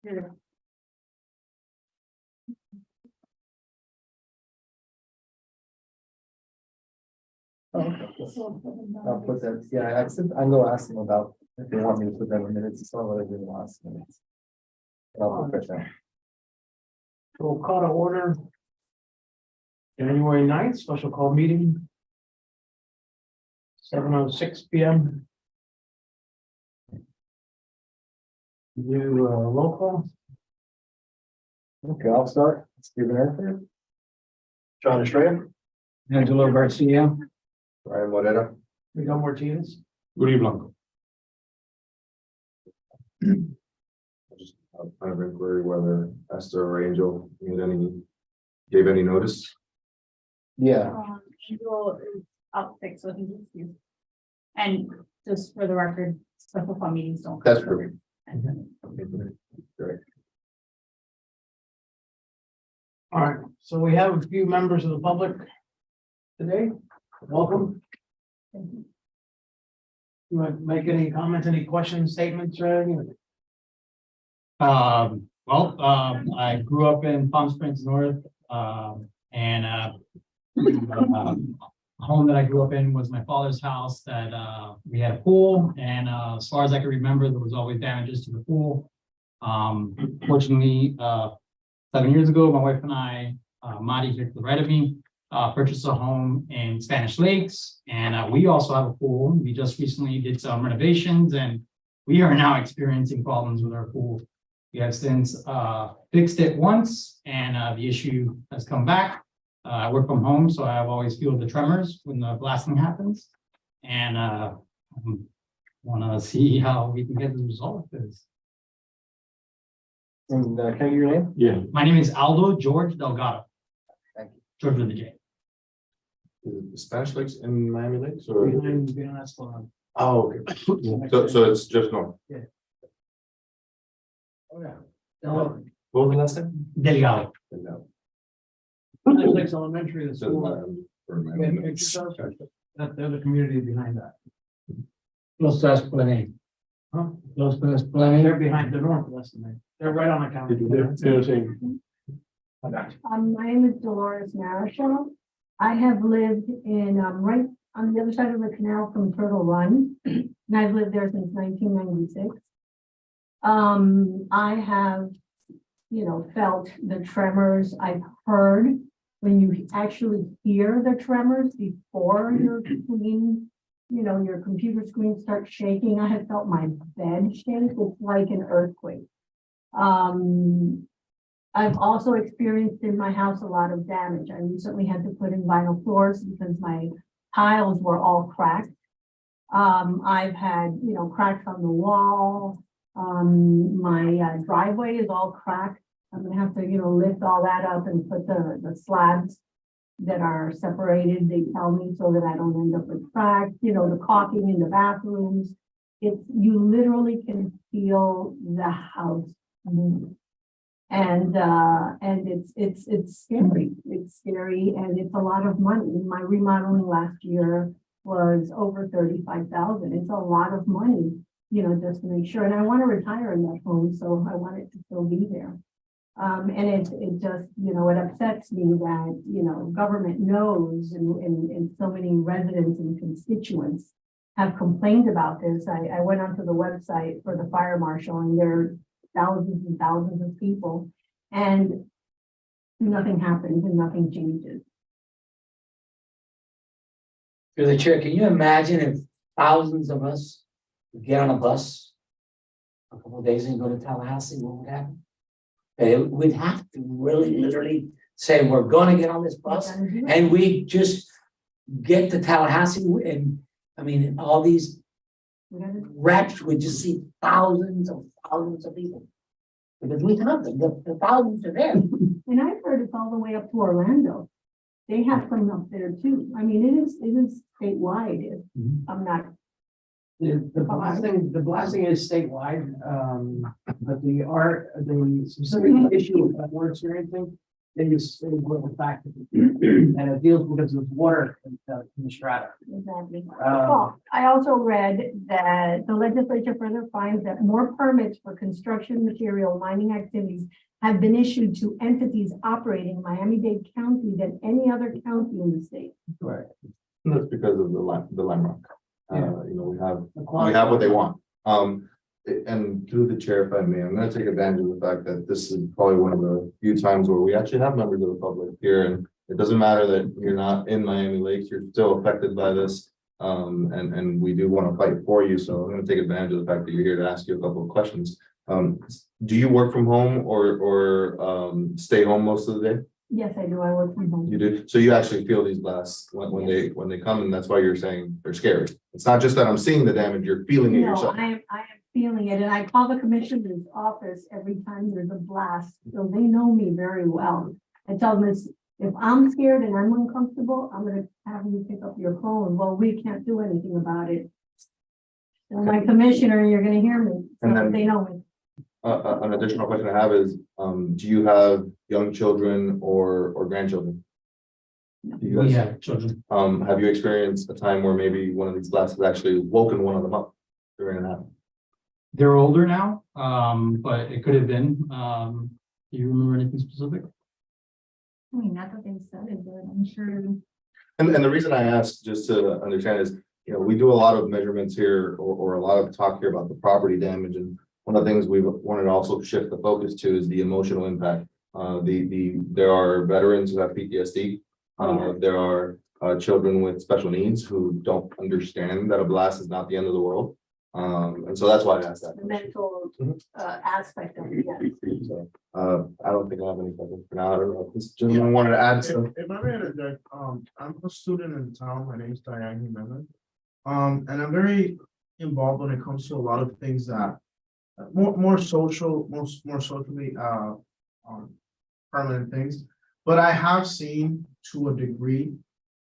Oh, okay. I'll put that, yeah, I'm gonna ask them about if they want me to put that in minutes, it's not what I did last minutes. I'll put that. We'll call to order. January 9th, special call meeting. 7:06 p.m. Do roll call. Okay, I'll start. Stephen Earthworth. John Estrella. Angelo Garcia. Ryan Morera. Miguel Martinez. Rudy Blanco. Just kind of inquiry whether Esther or Angel gave any notice. Yeah, Angel is out sick, so he's excused. And just for the record, special call meetings don't. That's perfect. Great. All right, so we have a few members of the public today. Welcome. You want to make any comments, any questions, statements, or anything? I grew up in Palm Springs North, and home that I grew up in was my father's house that we had a pool, and as far as I can remember, there was always damages to the pool. Fortunately, 7 years ago, my wife and I, Madi to the right of me, purchased a home in Spanish Lakes, and we also have a pool. We just recently did some renovations, and we are now experiencing problems with our pool. We have since fixed it once, and the issue has come back. I work from home, so I've always feel the tremors when the blasting happens, and want to see how we can get this resolved. and can I get your name? Yeah. My name is Aldo George Delgado. Thank you. George with the J. Is it the Spanish Lakes in Miami Lakes or? Behind that salon. Oh, okay. So it's just north. Oh, yeah. No, What was the last name? Delgado. No. Lakes Elementary, the school. That the other community behind that. Los Tres Planning. Huh? Los Tres Planning. They're behind the northwest of me. They're right on the county. My name is Dolores Marichal. I have lived in, right on the other side of the canal from Turtle Run, and I've lived there since 1996. I have, felt the tremors. I've heard when you actually hear the tremors before your screen, your computer screen starts shaking. I have felt my bed shake. It's like an earthquake. I've also experienced in my house a lot of damage. I recently had to put in vinyl floors because my tiles were all cracked. I've had, cracks on the wall. My driveway is all cracked. I'm gonna have to, lift all that up and put the slabs that are separated, they tell me, so that I don't end up with cracks, the caulking in the bathrooms. You literally can feel the house move. And it's scary. It's scary, and it's a lot of money. My remodeling last year was over $35,000. It's a lot of money, just to make sure. And I want to retire in that home, so I want it to still be there. And it just, it upsets me that, government knows and so many residents and constituents have complained about this. I went onto the website for the fire marshal, and there are thousands and thousands of people, and nothing happens and nothing changes. Through the chair, can you imagine if thousands of us would get on a bus a couple of days and go to Tallahassee, what would happen? We'd have to really literally say, we're gonna get on this bus, and we just get to Tallahassee, and all these reps would just see thousands of people. Because we have them, the thousands are there. And I've heard it's all the way up to Orlando. They have some up there too. It is statewide. I'm not. The blasting is statewide, but the specific issue that we're experiencing is the fact that it deals because of water in the strata. Exactly. Um, Well, I also read that the legislature further finds that more permits for construction material mining activities have been issued to entities operating in Miami-Dade County than any other county in the state. Right. And that's because of the landmark. You know, we have The what they want. And through the chair, if I may, I'm gonna take advantage of the fact that this is probably one of the few times where we actually have members of the public here, and it doesn't matter that you're not in Miami Lakes, you're still affected by this. And we do want to fight for you, so I'm gonna take advantage of the fact that you're here to ask you a couple of questions. Do you work from home or stay home most of the day? Yes, I do. I work from home. You do, so you actually feel these blasts when they come, and that's why you're saying they're scary. It's not just that I'm seeing the damage, you're feeling it No, yourself. I am feeling it, and I call the commissioner's office every time there's a blast, so they know me very well. I tell them if I'm scared and I'm uncomfortable, I'm gonna have you pick up your phone. Well, we can't do anything about it. So my commissioner, you're gonna hear me, And so then- they know me. An additional question I have is, do you have young children or grandchildren? Do you We guys, have children. have you experienced a time where maybe one of these blasts has actually woken one of them up during a nap? They're older now, but it could have been. Do you remember anything specific? I mean, not that they said it, but I'm sure. And the reason I ask, just to understand, is, you know, we do a lot of measurements here or a lot of talk here about the property damage, and one of the things we've wanted to also shift the focus to is the emotional impact. There are veterans who have PTSD. There are children with special needs who don't understand that a blast is not the end of the world. And so that's why I asked that. The mental Mhm. aspect of it, yes. So, I don't think I have any questions for now. I don't know if this gentleman wanted to add stuff. If I may interject, I'm a student in town, my name is Diane Jimenez. And I'm very involved when it comes to a lot of things that more socially, permanent things. But I have seen to a degree,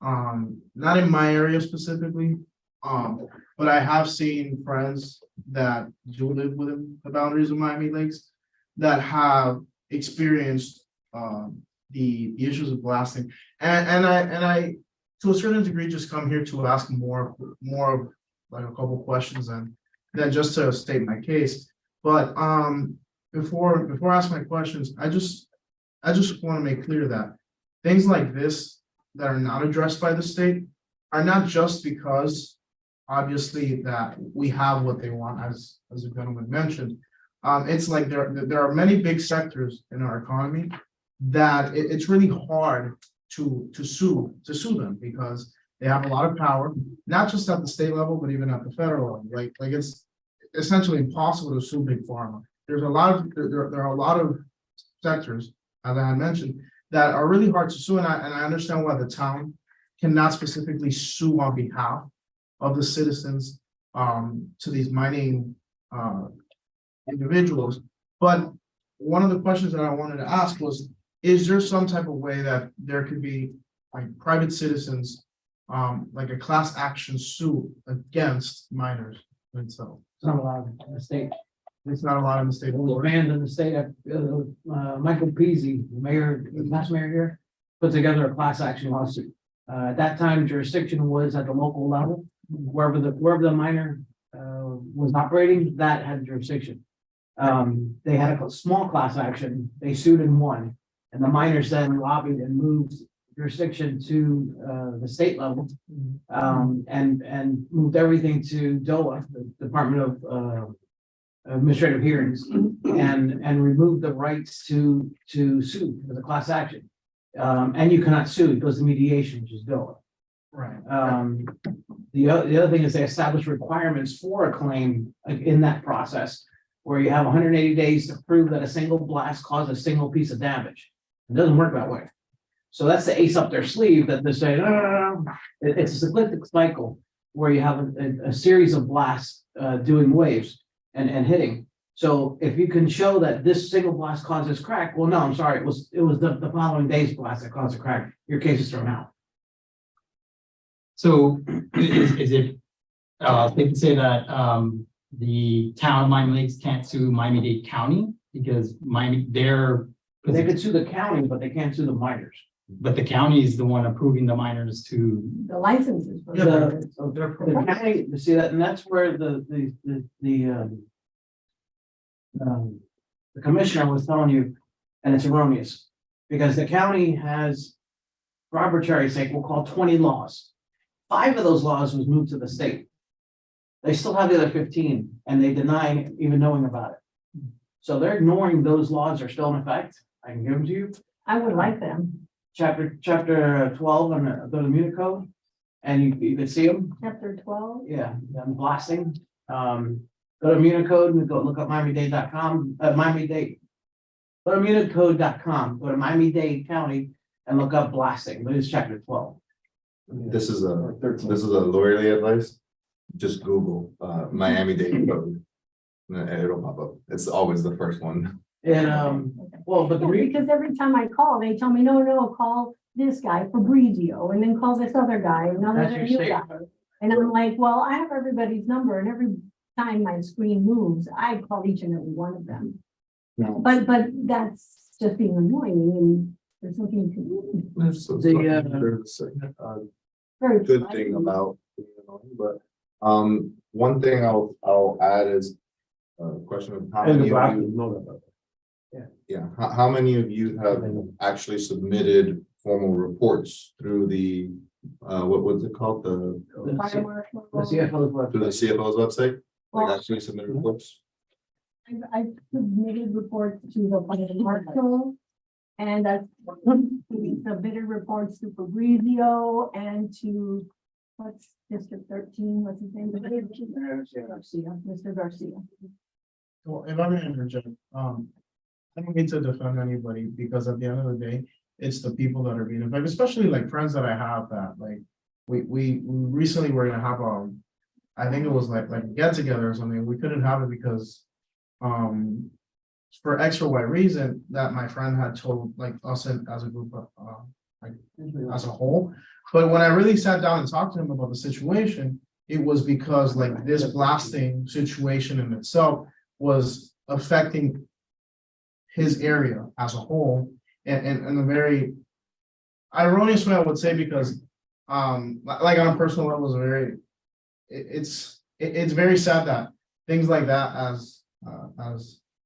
not in my area specifically, but I have seen friends that do live within the boundaries of Miami Lakes that have experienced the issues of blasting. And I to a certain degree just come here to ask more of like a couple questions and then just to state my case. But before I ask my questions, I just want to make clear that things like this that are not addressed by the state are not just because obviously that we have what they want, as the gentleman mentioned. It's like there are many big sectors in our economy that it's really hard to sue them because they have a lot of power, not just at the state level, but even at the federal level. Like it's essentially impossible to sue big pharma. There are a lot of sectors, as I had mentioned, that are really hard to sue, and I understand why the town cannot specifically sue on behalf of the citizens to these mining individuals. But one of the questions that I wanted to ask was, is there some type of way that there could be like private citizens, like a class action suit against miners themselves? It's not allowed in the state. It's not allowed in the state of It was Florida. banned in the state. Michael Peasy, the mayor, the last mayor here, put together a class action lawsuit. At that time, jurisdiction was at the local level, wherever the miner was operating, that had jurisdiction. They had a small class action, they sued and won, and the miners then lobbied and moved jurisdiction to the state level, and moved everything to DOA, the Department of Administrative Hearings, and removed the rights to sue as a class action. And you cannot sue, it goes to mediation, which is DOA. Right. The other thing is they establish requirements for a claim in that process, where you have 180 days to prove that a single blast caused a single piece of damage. It doesn't work that way. So that's the ace up their sleeve that they say, no. It's a cyclic cycle where you have a series of blasts doing waves and hitting. So if you can show that this single blast causes crack, well, no, I'm sorry, it was the following day's blast that caused a crack. Your case is thrown out. So is it safe to say that the town of Miami Lakes can't sue Miami-Dade County because their They could sue the county, but they can't sue the minors. But the county is the one approving the miners to, The licenses. for The, the- the county, see that, and that's where the commissioner was telling you, and it's erroneous. Because the county has, for arbitrary's sake, we'll call 20 laws. 5 of those laws was moved to the state. They still have the other 15, and they deny even knowing about it. So they're ignoring those laws are still in effect. I can give them to you. I would like them. Chapter 12 on the Muni Code, and you can see them. Chapter 12. Yeah, I'm blasting. Go to Municode and go look up Miami-Dade.com, Miami-Dade. Go to Municode.com, go to Miami-Dade County and look up blasting. But it's chapter 12. This is Or 13. a lawyerly advice. Just Google Miami-Dade code. And it'll pop up. It's always the first one. And well, but the Yeah, because every time I call, they tell me, no, call this guy Fabrizio, and then call this other guy, another That's your new state. guy. And I'm like, well, I have everybody's number, and every time my screen moves, I call each and every one of them. No. But that's just being annoying, and there's nothing to do. So The, Very good thing frustrating. about, being annoying, but one thing I'll add is a question of how many of you, yeah, how many of you have actually submitted formal reports through the what was it called, the Fire marshal. the CFO's through the website. CFO's website? Like Well, actually submitted reports? I've submitted reports to the fire marshal. And I've submitted reports to Fabrizio and to, what's District 13, what's his name? Garcia, Mr. Garcia. Well, if I may interject, I don't mean to defend anybody, because at the end of the day, it's the people that are being affected, especially like friends that I have that like, we recently were gonna have I think it was like a get together or something. We couldn't have it because, for X or Y reason that my friend had told like us as a group of, like as a whole. But when I really sat down and talked to him about the situation, it was because like this blasting situation in itself was affecting his area as a whole, and in a very ironious way, I would say, because like on a personal level, it's very sad that things like that, as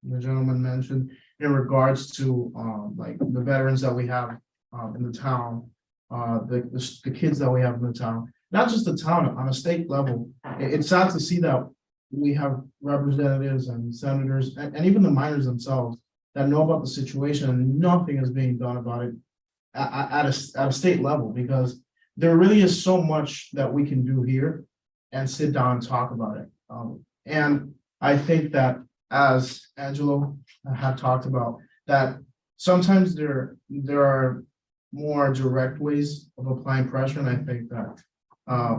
the gentleman mentioned, in regards to like the veterans that we have in the town, the kids that we have in the town, not just the town, on a state level. It's sad to see that we have representatives and senators and even the minors themselves that know about the situation and nothing is being done about it at a state level, because there really is so much that we can do here and sit down and talk about it. And I think that, as Angelo had talked about, that sometimes there are more direct ways of applying pressure, and I think that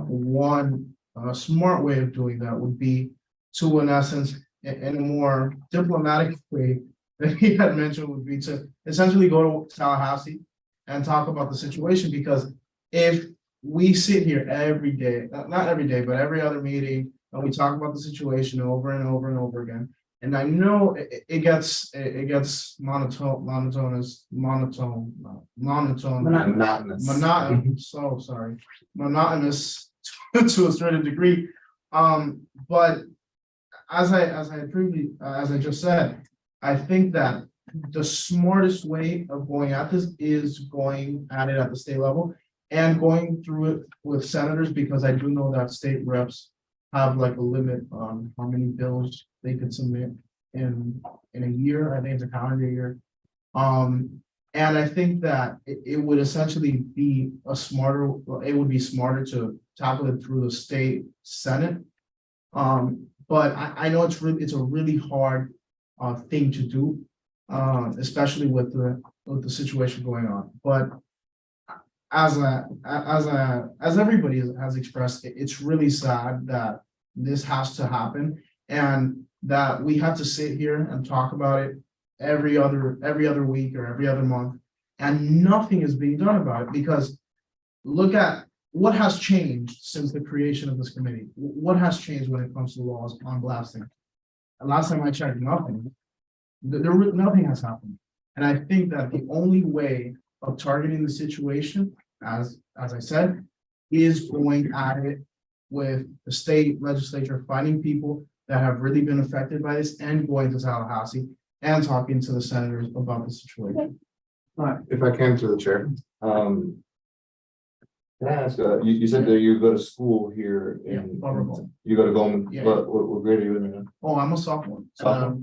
one smart way of doing that would be to, in essence, in a more diplomatic way that he had mentioned, would be to essentially go to Tallahassee and talk about the situation. Because if we sit here every day, not every day, but every other meeting, and we talk about the situation over and over and over again, and I know it gets monotonous, so sorry, monotonous to a certain degree. But as I just said, I think that the smartest way of going at this is going at it at the state level and going through it with senators, because I do know that state reps have like a limit on how many bills they could submit in a year. I think it's a calendar year. And I think that it would essentially be it would be smarter to tackle it through the state Senate. But I know it's a really hard thing to do, especially with the situation going on. But as everybody has expressed, it's really sad that this has to happen, and that we have to sit here and talk about it every other week or every other month, and nothing is being done about it. Because look at what has changed since the creation of this committee. What has changed when it comes to laws on blasting? And last time I checked, nothing. Nothing has happened. And I think that the only way of targeting the situation, as I said, is going at it with the state legislature, finding people that have really been affected by this and going to Tallahassee and talking to the senators about the situation. If I can to the chair, can I ask, you said that you go to school here in, Somerville. you go to Goldman, Yeah. what grade are you in? Oh, I'm a sophomore. Sophomore?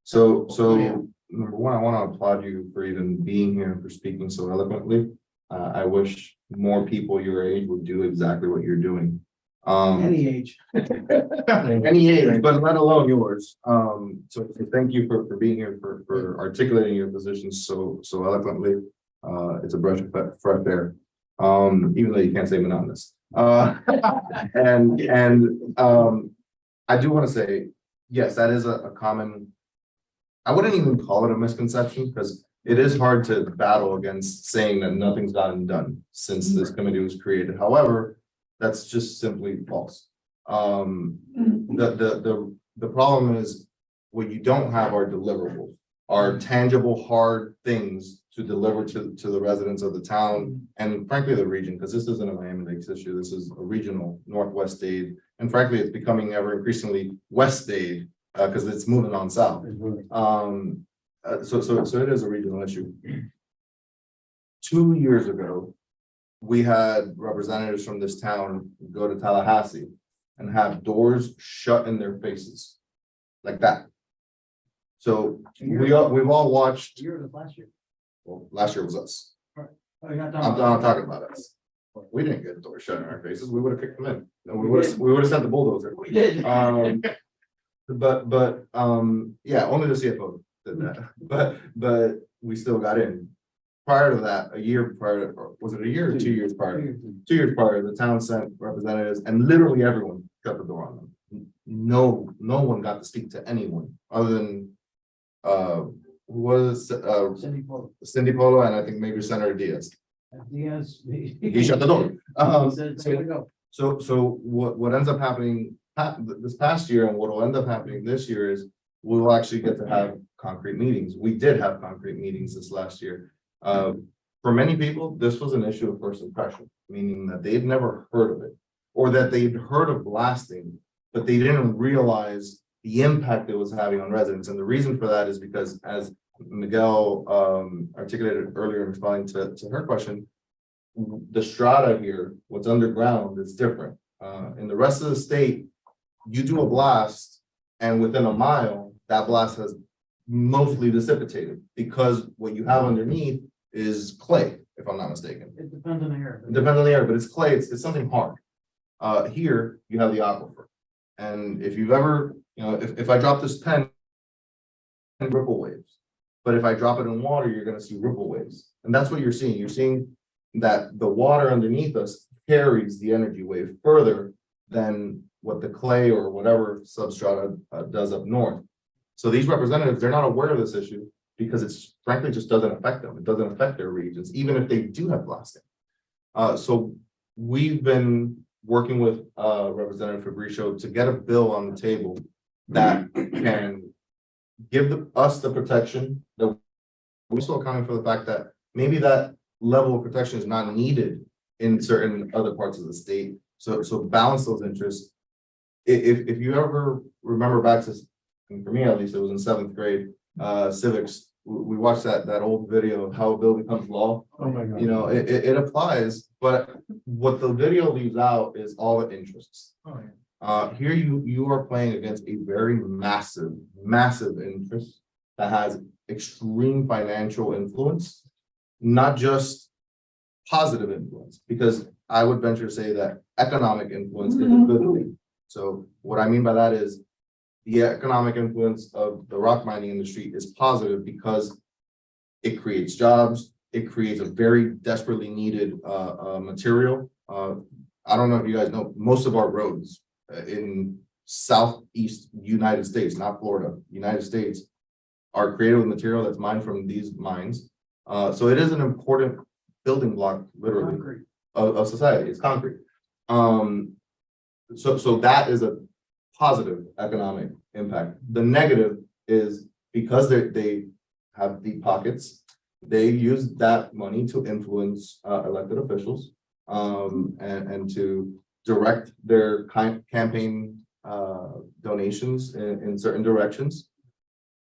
So, number one, I want to applaud you for even being here and for speaking so eloquently. I wish more people your age would do exactly what you're doing. Any age. Any age, but let alone yours. So thank you for being here, for articulating your positions so eloquently. It's a breath of fresh air. Even though you can't say monotonous. And I do want to say, yes, that is a common, I wouldn't even call it a misconception, because it is hard to battle against saying that nothing's gotten done since this committee was created. However, that's just simply false. The problem is what you don't have are deliverables, are tangible, hard things to deliver to the residents of the town and frankly the region, because this isn't a Miami Lakes issue. This is a regional Northwest Dade, and frankly, it's becoming ever increasingly West Dade because it's moving on south. So it is a regional issue. 2 years ago, we had representatives from this town go to Tallahassee and have doors shut in their faces like that. So we've all watched. Year of last year. Well, last year was us. Oh, you're not I'm talking talking about us. We didn't get doors shut in our faces. We would have kicked them in. And we would have sent the bulldozer. We did. But yeah, only the CFO did that. But we still got in. Prior to that, a year prior, or was it a year or 2 years prior? 2 years prior, the town sent representatives and literally everyone shut the door on them. No one got to speak to anyone other than who was Cindy Polo and I think maybe Senator Diaz. Diaz. He shut the door. So So what ends up happening this past year and what will end up happening this year is we will actually get to have concrete meetings. We did have concrete meetings this last year. For many people, this was an issue of first impression, meaning that they'd never heard of it or that they'd heard of blasting, but they didn't realize the impact it was having on residents. And the reason for that is because, as Miguel articulated earlier in responding to her question, the strata here, what's underground is different. In the rest of the state, you do a blast and within a mile, that blast has mostly dissipated because what you have underneath is clay, if I'm not mistaken. it depends on the area. It depends on the area, but it's clay, it's something hard. Here, you have the aquifer. And if you've ever, if I drop this pen, ripple waves. But if I drop it in water, you're gonna see ripple waves. And that's what you're seeing. You're seeing that the water underneath us carries the energy wave further than what the clay or whatever substrata does up north. So these representatives, they're not aware of this issue because it's frankly just doesn't affect them. It doesn't affect their regions, even if they do have blasting. So we've been working with Representative Fabricio to get a bill on the table that can give us the protection that we're still accounting for the fact that maybe that level of protection is not needed in certain other parts of the state. So balance those interests. If you ever remember back to, for me at least, it was in 7th grade, civics, we watched that old video of how a bill becomes law. Oh my God. It applies, but what the video leaves out is all the interests. Oh, yeah. Here you are playing against a very massive interest that has extreme financial influence, not just positive influence, because I would venture to say that economic influence is a good thing. So what I mean by that is the economic influence of the rock mining industry is positive because it creates jobs. It creates a very desperately needed material. I don't know if you guys know, most of our roads in Southeast United States, not Florida, United States, are created with material that's mined from these mines. So it is an important building block, literally, of society. It's concrete. So that is a positive economic impact. The negative is because they have deep pockets. They use that money to influence elected officials and to direct their campaign donations in certain directions.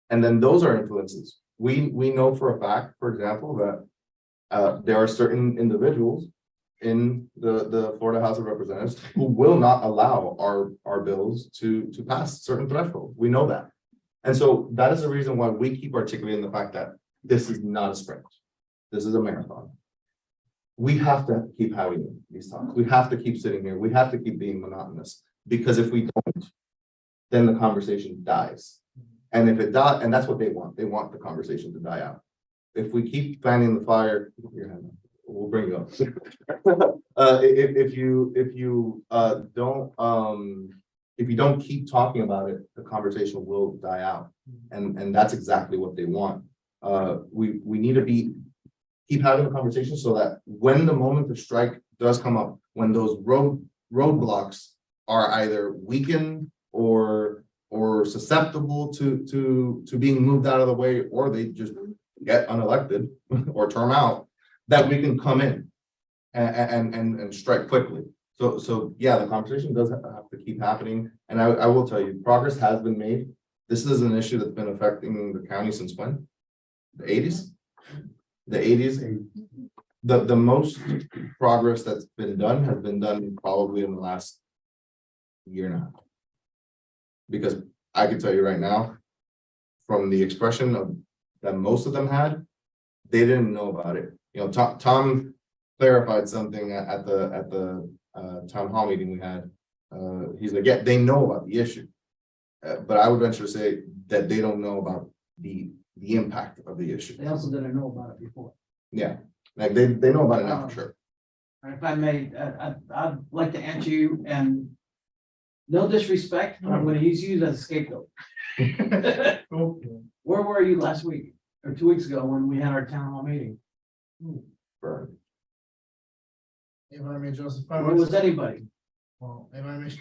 And then those are influences. We know for a fact, for example, that there are certain individuals in the Florida House of Representatives who will not allow our bills to pass certain thresholds. We know that. And so that is the reason why we keep articulating the fact that this is not a sprint. This is a marathon. We have to keep having these talks. We have to keep sitting here. We have to keep being monotonous, because if we don't, then the conversation dies. And if it dies, and that's what they want. They want the conversation to die out. If we keep fanning the fire, we'll bring you up. If you don't keep talking about it, the conversation will die out. And that's exactly what they want. We need to keep having a conversation so that when the moment of strike does come up, when those roadblocks are either weakened or susceptible to being moved out of the way, or they just get unelected or term out, that we can come in and strike quickly. So yeah, the conversation does have to keep happening. And I will tell you, progress has been made. This is an issue that's been affecting the county since when? The 80s? The 80s. The most progress that's been done has been done probably in the last year and a half. Because I can tell you right now, from the expression that most of them had, they didn't know about it. You know, Tom clarified something at the town hall meeting we had. He's like, yeah, they know about the issue, but I would venture to say that they don't know about the impact of the issue. They also didn't know about it before. Yeah, like they know about it now for sure. If I may, I'd like to answer you, and no disrespect, but I'm gonna use you as a scapegoat. Where were you last week or 2 weeks ago when we had our town hall meeting? Burn. If I may justify Where was myself, anybody? well, if I may,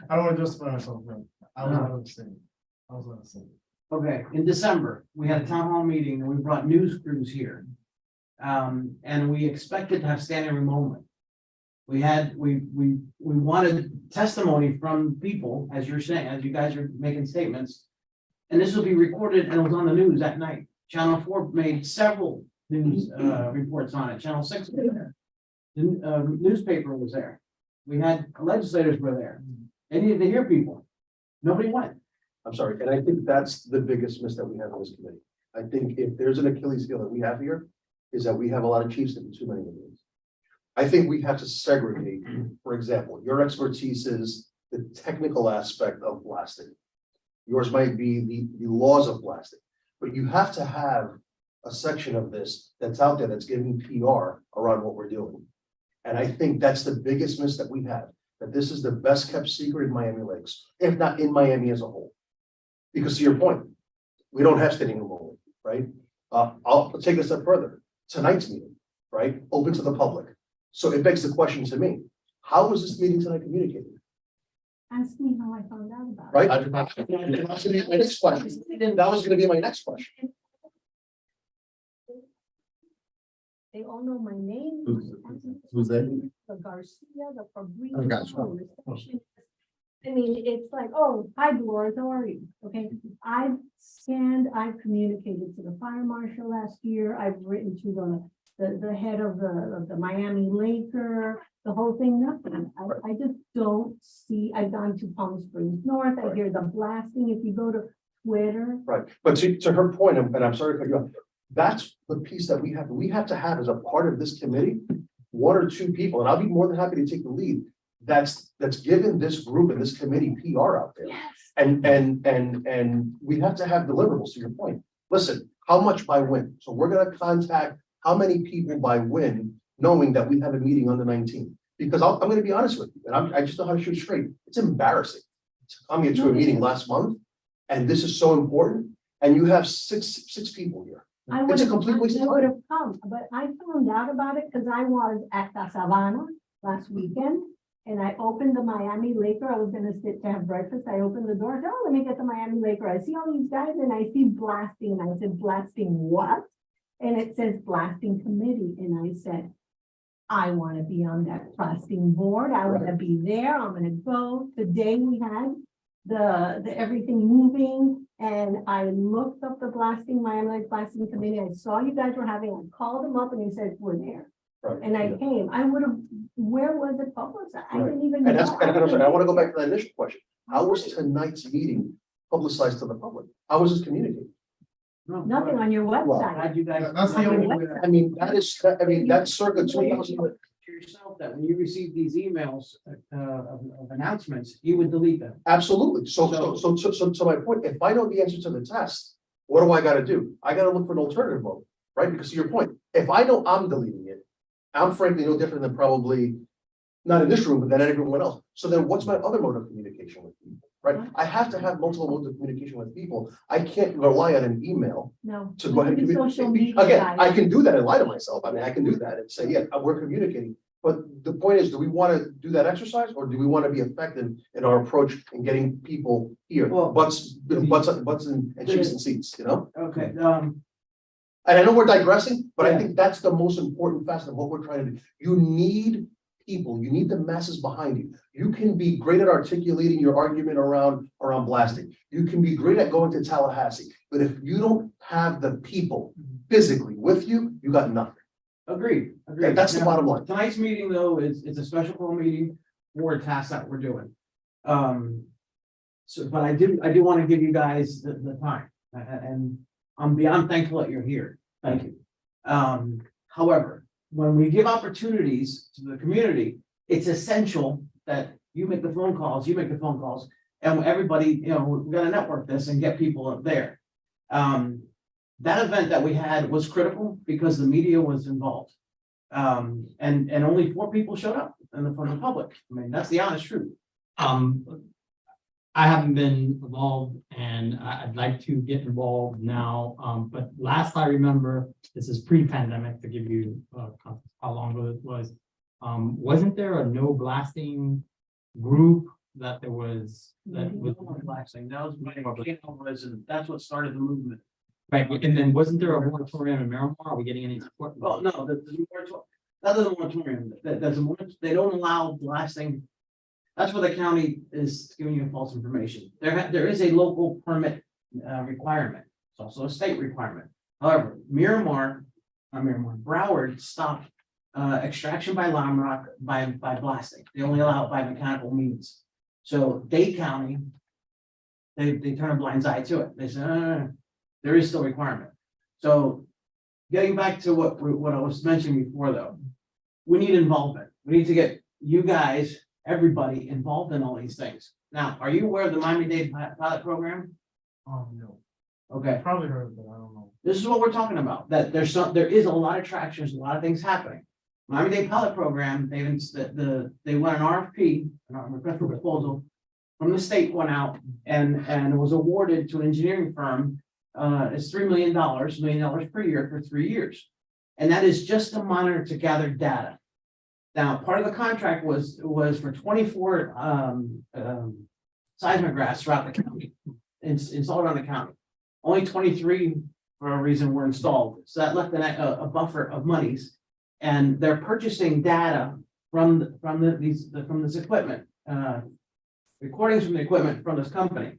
I don't want to justify myself, but I was not understanding. I was not understanding. Okay, in December, we had a town hall meeting and we brought news crews here. And we expected to have standing room only. We wanted testimony from people, as you're saying, as you guys are making statements. And this will be recorded and it was on the news that night. Channel 4 made several news reports on it. Channel 6 was there. The newspaper was there. We had legislators were there. They needed to hear people. Nobody went. I'm sorry, and I think that's the biggest miss that we have on this committee. I think if there's an Achilles heel that we have here, is that we have a lot of chiefs that do too many meetings. I think we have to segregate, for example, your expertise is the technical aspect of blasting. Yours might be the laws of blasting, but you have to have a section of this that's out there that's giving PR around what we're doing. And I think that's the biggest miss that we have, that this is the best kept secret in Miami Lakes, if not in Miami as a whole. Because to your point, we don't have standing room only, right? I'll take it a step further. Tonight's meeting, right, open to the public. So it begs the question to me, how was this meeting tonight communicated? Ask me how I found out about it. Right? That's gonna be my next question. That was gonna be my next question. They all know my name. Who's that? The Garcia, the Fabrizio. I got you. the receptionist. I mean, it's like, oh, hi, Dolores, how are you? Okay, I've I've communicated to the fire marshal last year. I've written to the head of the Miami Laker, the whole thing, nothing. I just don't see, I've gone to Palm Springs North. I hear the blasting. If you go to Twitter. Right, but to her point, and I'm sorry to cut you off, that's the piece that we have to have as a part of this committee, one or two people, and I'll be more than happy to take the lead. That's given this group and this committee PR out there. Yes. And we have to have deliverables, to your point. Listen, how much by when? So we're gonna contact how many people by when, knowing that we have a meeting on the 19th. Because I'm gonna be honest with you, and I just know how to shoot straight. It's embarrassing to come here to a meeting last month, and this is so important, and you have six people here. It's a complete waste of I would time. have come, but I found out about it because I was at the Savannah last weekend. And I opened the Miami Laker. I was gonna sit to have breakfast. I opened the door. Oh, let me get the Miami Laker. I see all these guys and I see blasting. And I said, blasting what? And it says blasting committee. And I said, I want to be on that blasting board. I want to be there. I'm gonna go. The day we had the everything moving, and I looked up the Miami Lake blasting committee. I saw you guys were having, I called them up and they said, we're there. Right, And I yeah. came, I would have, where was it publicized? I Right. didn't even. And that's, know. and I'm sorry, I want to go back to that initial question. How was tonight's meeting publicized to the public? How was this communicated? Nothing on your website. Glad you guys. That's the only way. I mean, that's circa two thousand. To yourself that when you receive these emails of announcements, you would delete them. Absolutely. So my point, if I know the answer to the test, what do I gotta do? I gotta look for an alternative mode, right? Because to your point, if I know I'm deleting it, I'm frankly no different than probably, not in this room, but than everyone else. So then what's my other mode of communication with people, right? I have to have multiple modes of communication with people. I can't rely on an email No. to go ahead and Look at social communicate. media, Again, I guys. can do that and lie to myself. I mean, I can do that and say, yeah, we're communicating. But the point is, do we want to do that exercise or do we want to be effective in our approach in getting people here? Well- Butts and cheeks and seats, you know? Okay, And I know we're digressing, but I Yeah. think that's the most important facet of what we're trying to do. You need people, you need the masses behind you. You can be great at articulating your argument around blasting. You can be great at going to Tallahassee, but if you don't have the people physically with you, you got nothing. agreed. And that's the Now, bottom line. Tonight's meeting, though, is a special call meeting for a task that we're doing. So, but I do want to give you guys the time, and I'm beyond thankful that you're here. Thank you. However, when we give opportunities to the community, it's essential that you make the phone calls, and everybody, we gotta network this and get people up there. That event that we had was critical because the media was involved. And only 4 people showed up from the public. I mean, that's the honest truth. I haven't been involved and I'd like to get involved now. But last I remember, this is pre-pandemic to give you how long ago it was. Wasn't there a no blasting group that there was that was Relaxing. That was that's what started the movement. right? And then wasn't there a moratorium in Miramar? Are we getting any support? Well, no, that is a moratorium. They don't allow blasting. That's where the county is giving you false information. There is a local permit requirement. It's also a state requirement. However, Broward stopped extraction by lime rock by blasting. They only allow it by mechanical means. So Dade County, they turn a blind eye to it. They say, there is still a requirement. So getting back to what I was mentioning before, though, we need involvement. We need to get you guys, everybody involved in all these things. Now, are you aware of the Miami-Dade pilot program? Oh, no. Okay, Probably heard, but I don't know. this is what we're talking about, that there is a lot of traction, there's a lot of things happening. Miami-Dade pilot program, they won an RFP, a request for proposal from the state went out and it was awarded to an engineering firm. It's $3 million per year for 3 years. And that is just to monitor, to gather data. Now, part of the contract was for 24 seismographs throughout the county, installed around the county. Only 23 for a reason were installed. So that left a buffer of monies. And they're purchasing data from this equipment, recordings from the equipment from this company.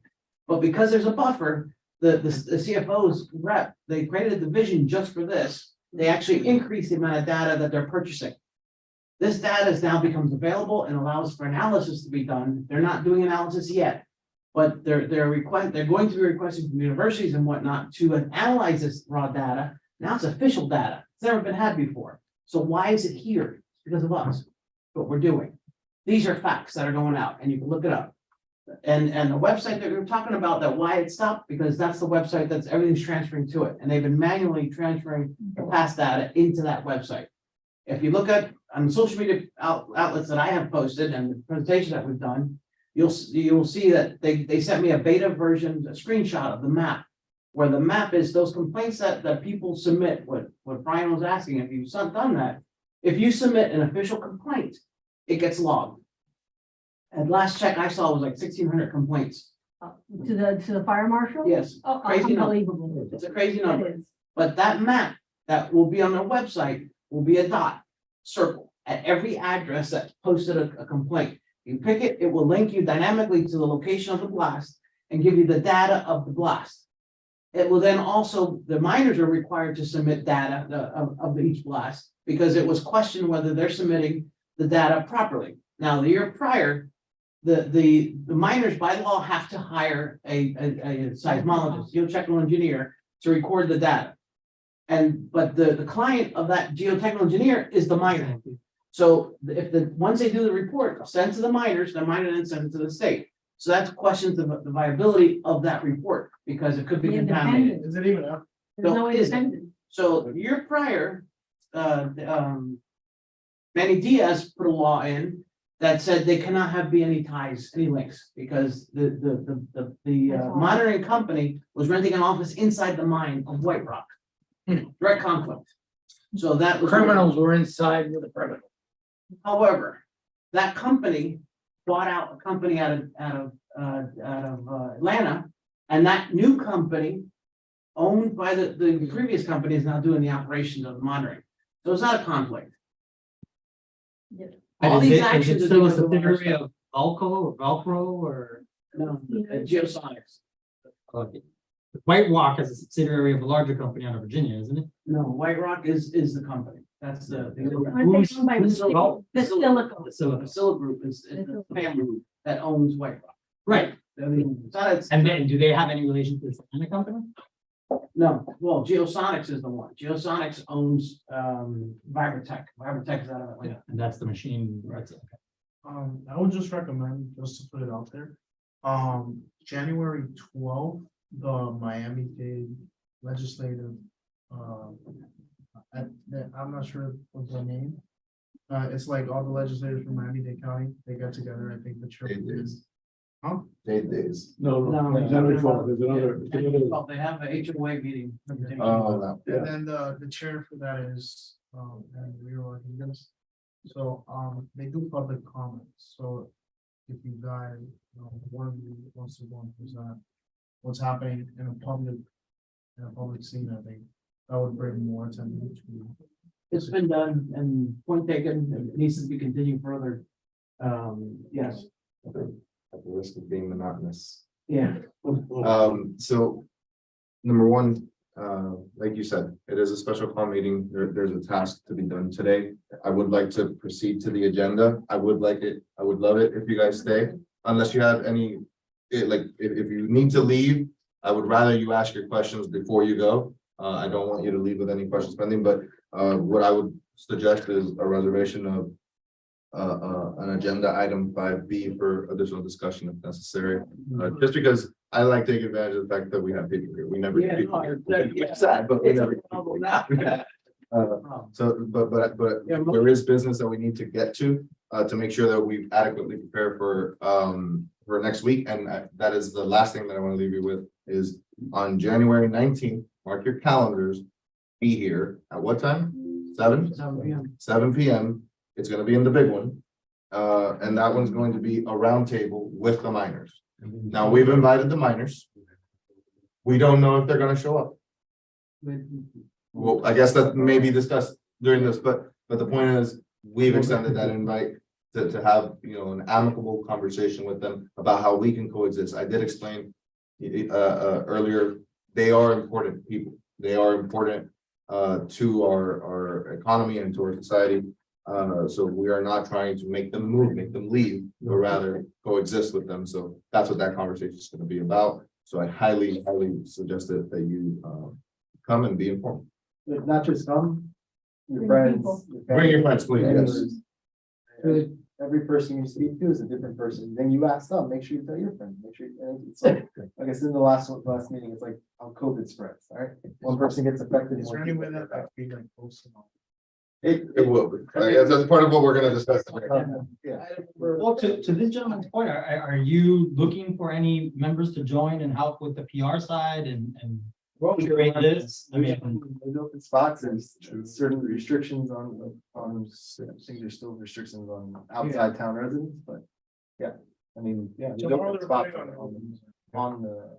But because there's a buffer, the CFO's rep, they created a division just for this. They actually increased the amount of data that they're purchasing. This data now becomes available and allows for analysis to be done. They're not doing analysis yet, but they're going to be requesting from universities and whatnot to analyze this raw data. Now it's official data. It's never been had before. So why is it here? It's because of us, what we're doing. These are facts that are going out and you can look it up. And the website that we were talking about, that why it stopped, because that's the website that's everything's transferring to it. And they've been manually transferring the past data into that website. If you look at on social media outlets that I have posted and the presentation that we've done, you'll see that they sent me a beta version, a screenshot of the map, where the map is those complaints that people submit. What Brian was asking, if you've done that, if you submit an official complaint, it gets logged. At last check I saw was like 1,600 complaints. To the fire marshal? Yes, Oh, crazy number. unbelievable. It's a crazy It number. is. But that map that will be on their website will be a dot circle at every address that posted a complaint. You pick it, it will link you dynamically to the location of the blast and give you the data of the blast. It will then also, the miners are required to submit data of each blast because it was questioned whether they're submitting the data properly. Now, the year prior, the miners by law have to hire a seismologist, geotechnical engineer to record the data. But the client of that geotechnical engineer is the miner. So if once they do the report, send to the miners, the miner then sends it to the state. So that's questions of the viability of that report, because it could be The contaminated. independent. Is it even up? There's no No, it isn't. independent. So the year prior, Manny Diaz put a law in that said they cannot have be any ties, any links, because the monitoring company was renting an office inside the mine of White Rock. Direct conflict. So that was. Criminals were inside with the criminals. However, that company bought out a company out of Atlanta, and that new company, owned by the previous company, is now doing the operations of the monitoring. So it's not a conflict. And All is these it actions are still a doing the subsidiary of Velcro or? No, Geosonics. Okay. White Rock is a subsidiary of a larger company out of Virginia, isn't it? No, White Rock is the company. That's the. Aren't they Who's- owned by who's the- Basilica? Basilica. Facility Group is the family group that owns White Rock. Right, It's and then do they have any relation to the company? No, well, Geosonics is the one. Geosonics owns Vibratech. Vibratech is out of Atlanta. And that's the machine, right? I would just recommend, just to put it out there. January 12th, the Miami-Dade legislative, I'm not sure what's the name. It's like all the legislators from Miami-Dade County, they got together, I think the chair. 8 days. Huh? 8 days. No, January 12th, there's Well, they have a HOA meeting. Oh, no. And then the chair for that is, and we were, so, they do public comments, so if you guys, one of you wants to go and present what's happening in a public scene, I think that would bring more attention to. It's been done and point taken, it needs to be continued further. Yes, At the risk of being monotonous. yeah. So. Number one, like you said, it is a special call meeting. There's a task to be done today. I would like to proceed to the agenda. I would love it if you guys stay, unless you have any. If you need to leave, I would rather you ask your questions before you go. I don't want you to leave with any questions pending, but what I would suggest is a reservation of an agenda item 5B for additional discussion if necessary. Just because I like to take advantage of the fact that we have people here. We never. Yeah, get people no, here. it's- It's sad, but we It's a never. get people problem here. now. So, but Yeah, there is business that we need to get to make sure that we adequately prepare for next week. And that is the last thing that I want to leave you with is on January 19th, mark your calendars. Be here at what time? 7? 7 PM. It's gonna be in the big one. And that one's going to be a roundtable with the miners. Now, we've invited the miners. We don't know if they're gonna show up. Well, I guess that may be discussed during this, but the point is, we've extended that invite to have, an amicable conversation with them about how we can coexist. I did explain earlier, they are important people. They are important to our economy and to our society. So we are not trying to make them move, make them leave, but rather coexist with them. So that's what that conversation is going to be about. So I highly suggest that you come and be informed. Not just come, your Bring friends. people. Bring your friends, please, yes. Good. Every person you speak to is a different person. Then you ask them, make sure you tell your friends, make sure, and it's like I said in the last meeting, it's like how COVID spreads, all right? One person gets affected. Is there any way that that be like posted on? It will be. That's part of what we're gonna discuss today. Yeah. Well, to this gentleman's point, are you looking for any members to join and help with the PR side and curate this? I mean, There's open spots, there's certain restrictions on, I think there's still restrictions on outside town residents, but I mean, yeah. there's Tomorrow open they're spots voting on on the.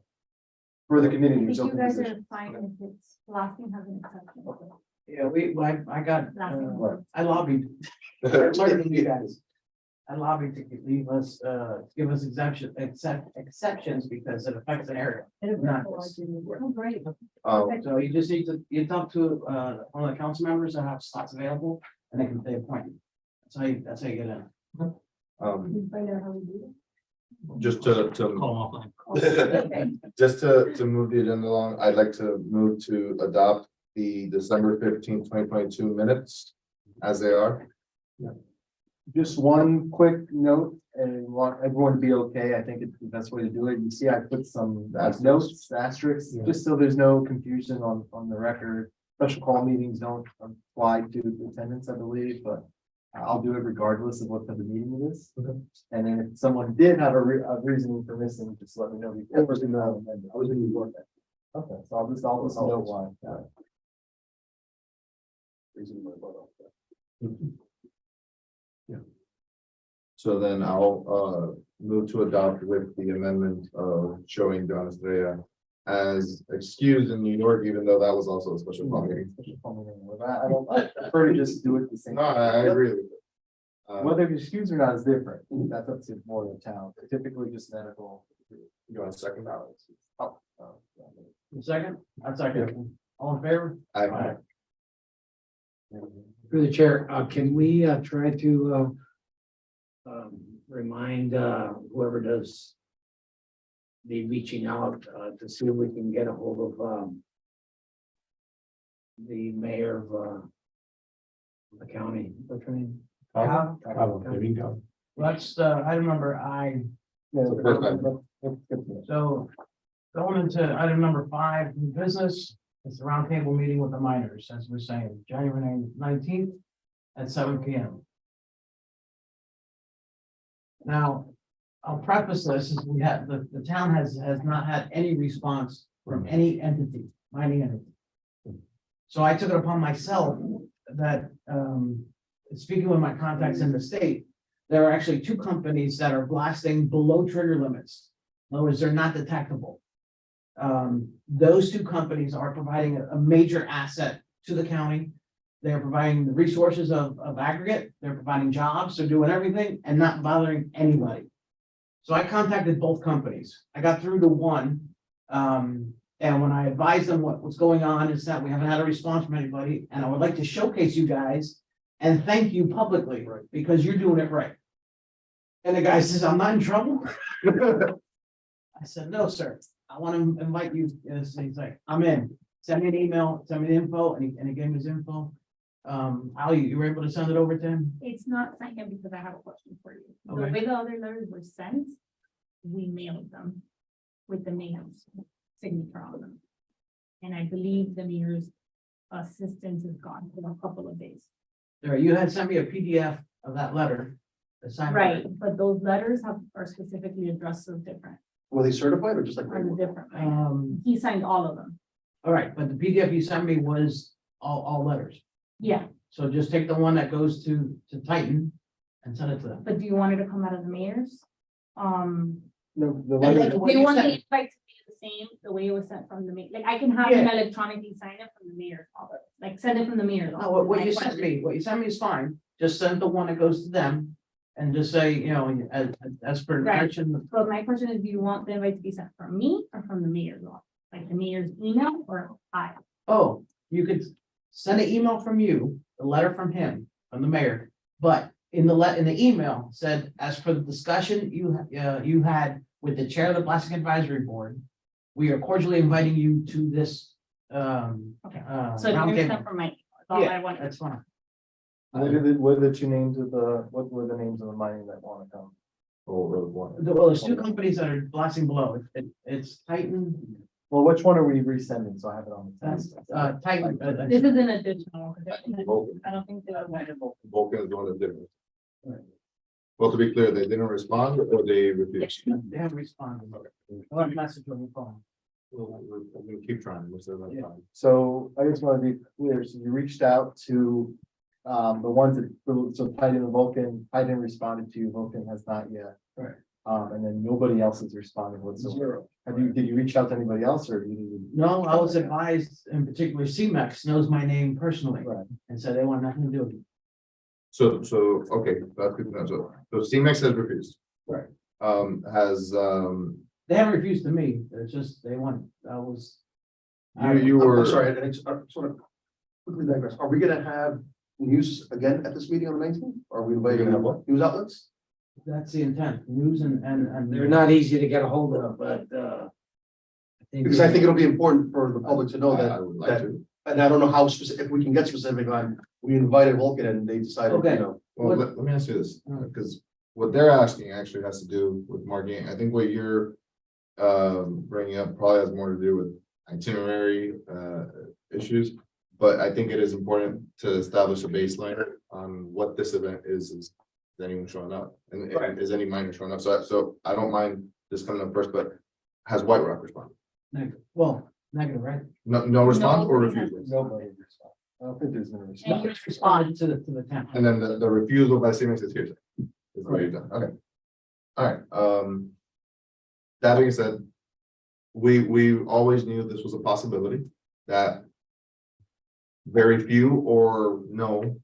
For the committee. I think there's you open guys positions. are fine if it's lasting has an exception. Yeah, I got, Right. I lobbied. I learned from you guys. I lobbied to leave us, give us exceptions because it affects an area. Not us. Oh, great. So you just need to, you talk to, one of the council members that have slots available and they appoint you. That's how you get in. Um, Find out how we do just to, Call them offline. just to move the agenda along, I'd like to move to adopt the December 2022 minutes as they are. Just one quick note, and want everyone to be okay, I think it's the best way to do it. You see, I put some notes, asterisks, just so there's no confusion on the record. Special call meetings don't apply to attendance, I believe, but I'll do it regardless of what type of meeting it is. And then if someone did have a reasoning for missing, just let me know before. I was in New York. Okay, so I'll just know why. Reason my butt off. So then I'll move to adopt with the amendment of showing John Estrella as excused in New York, even though that was also a special call meeting. Special call meeting. I prefer to just do it the same. No, I agree with you. Whether it's excused or not is different. That's up to more of the town. Typically just medical. You want a second ballot? Second, that's second. All in favor? I, Through the chair, can we try to remind whoever does the reaching out to see if we can get a hold of the mayor of the county? What's her name? That's item number I. Yeah, So first item. that's good to know. So going into item number 5, new business, it's the roundtable meeting with the miners, as we're saying, January 19th at 7 p.m. Now, I'll preface this, is we have, the town has not had any response from any entity, mining entity. So I took it upon myself that, speaking with my contacts in the state, there are actually 2 companies that are blasting below trigger limits. In other words, they're not detectable. Those 2 companies are providing a major asset to the county. They're providing the resources of aggregate, they're providing jobs, they're doing everything and not bothering anybody. So I contacted both companies. I got through to one. And when I advised them what's going on, is that we haven't had a response from anybody, and I would like to showcase you guys and thank you publicly, because you're doing it right. And the guy says, I'm not in trouble. I said, no, sir, I want to invite you. And he's like, I'm in. Send me an email, send me the info, and he gave me his info. Ali, you were able to send it over to him? It's not signed yet because I have a question for you. The Okay. way the other letters were sent, we mailed them with the mayor's signature on them. And I believe the mayor's assistance is gone for a couple of days. All right, you had sent me a PDF of that letter. the signed letter. Right, but those letters are specifically addressed so different, Were they certified or just like? are different, right? Um, He signed all of them. all right, but the PDF you sent me was all letters. Yeah, So just take the one that goes to Titan and send it to them. but do you want it to come out of the mayor's? No, the And letter, then- Do what you you want the sent- invite to be the same, the way it was sent from the mayor? Like, I can have him Yeah. electronically sign it from the mayor's office, like, send it from the mayor's. No, office. what My you sent question- me, what you sent me is fine. Just send the one that goes to them and just say, you know, as per Right. direction. So my question is, do you want the invite to be sent from me or from the mayor's office? Like the mayor's email or I? Oh, you could send an email from you, a letter from him, from the mayor, but in the email said, as for the discussion you had with the chair of the Blasting Advisory Board, we are cordially inviting you to this, Okay, so you're round gonna table. send from my, that's all I Yeah, wanted. that's fine. what are the 2 names of what were the names of the mining that want to come? Or Well, there's 2 companies that are blasting below. It's Titan, Well, which one are we resending? So I have it on the that's, test. Titan. This is an additional, Vulcan. I don't think they're. Vulcan is one of the different. Well, to be clear, they didn't respond or they refused. They haven't responded. I left a message on the phone. We're gonna keep trying. We're still Yeah. time. So I just want to be clear, so you reached out to the ones that, so Titan and Vulcan, Titan responded to you, Vulcan has not yet. Right. And then nobody else has responded whatsoever. Did you reach out to anybody else or you? No, I was advised, in particular, CMAX knows my name personally, Right. and so they want nothing to do with it. So, okay, that's good to know. So CMEX has refused. Right. Has, They haven't refused to me, it's just, they want, I was. you were. I'm sorry, and it's sort of quickly digress. Are we gonna have news again at this meeting on the 19th? Are we We're inviting gonna have what? news outlets? That's the intent, news and. They're not easy to get a hold of, but, Because I think it'll be important for the public to know I that, would like to. and I don't know how specific, if we can get specific on, we invited Vulcan and they decided, Okay. you know. Well, let me ask you this, because what they're asking actually has to do with marketing. I think what you're bringing up probably has more to do with itinerary issues. But I think it is important to establish a baseline on what this event is anyone showing up? And is any minor showing up? So I don't mind this coming up first, but has White Rock responded? Well, negative, right? No response or Nobody has refusal? Nobody responded. I don't think there's been a And response. you Responded to the town. And then the refusal by CMX is hearsay. Is what you've done, okay. All right, that being said, we always knew this was a possibility, that very few or no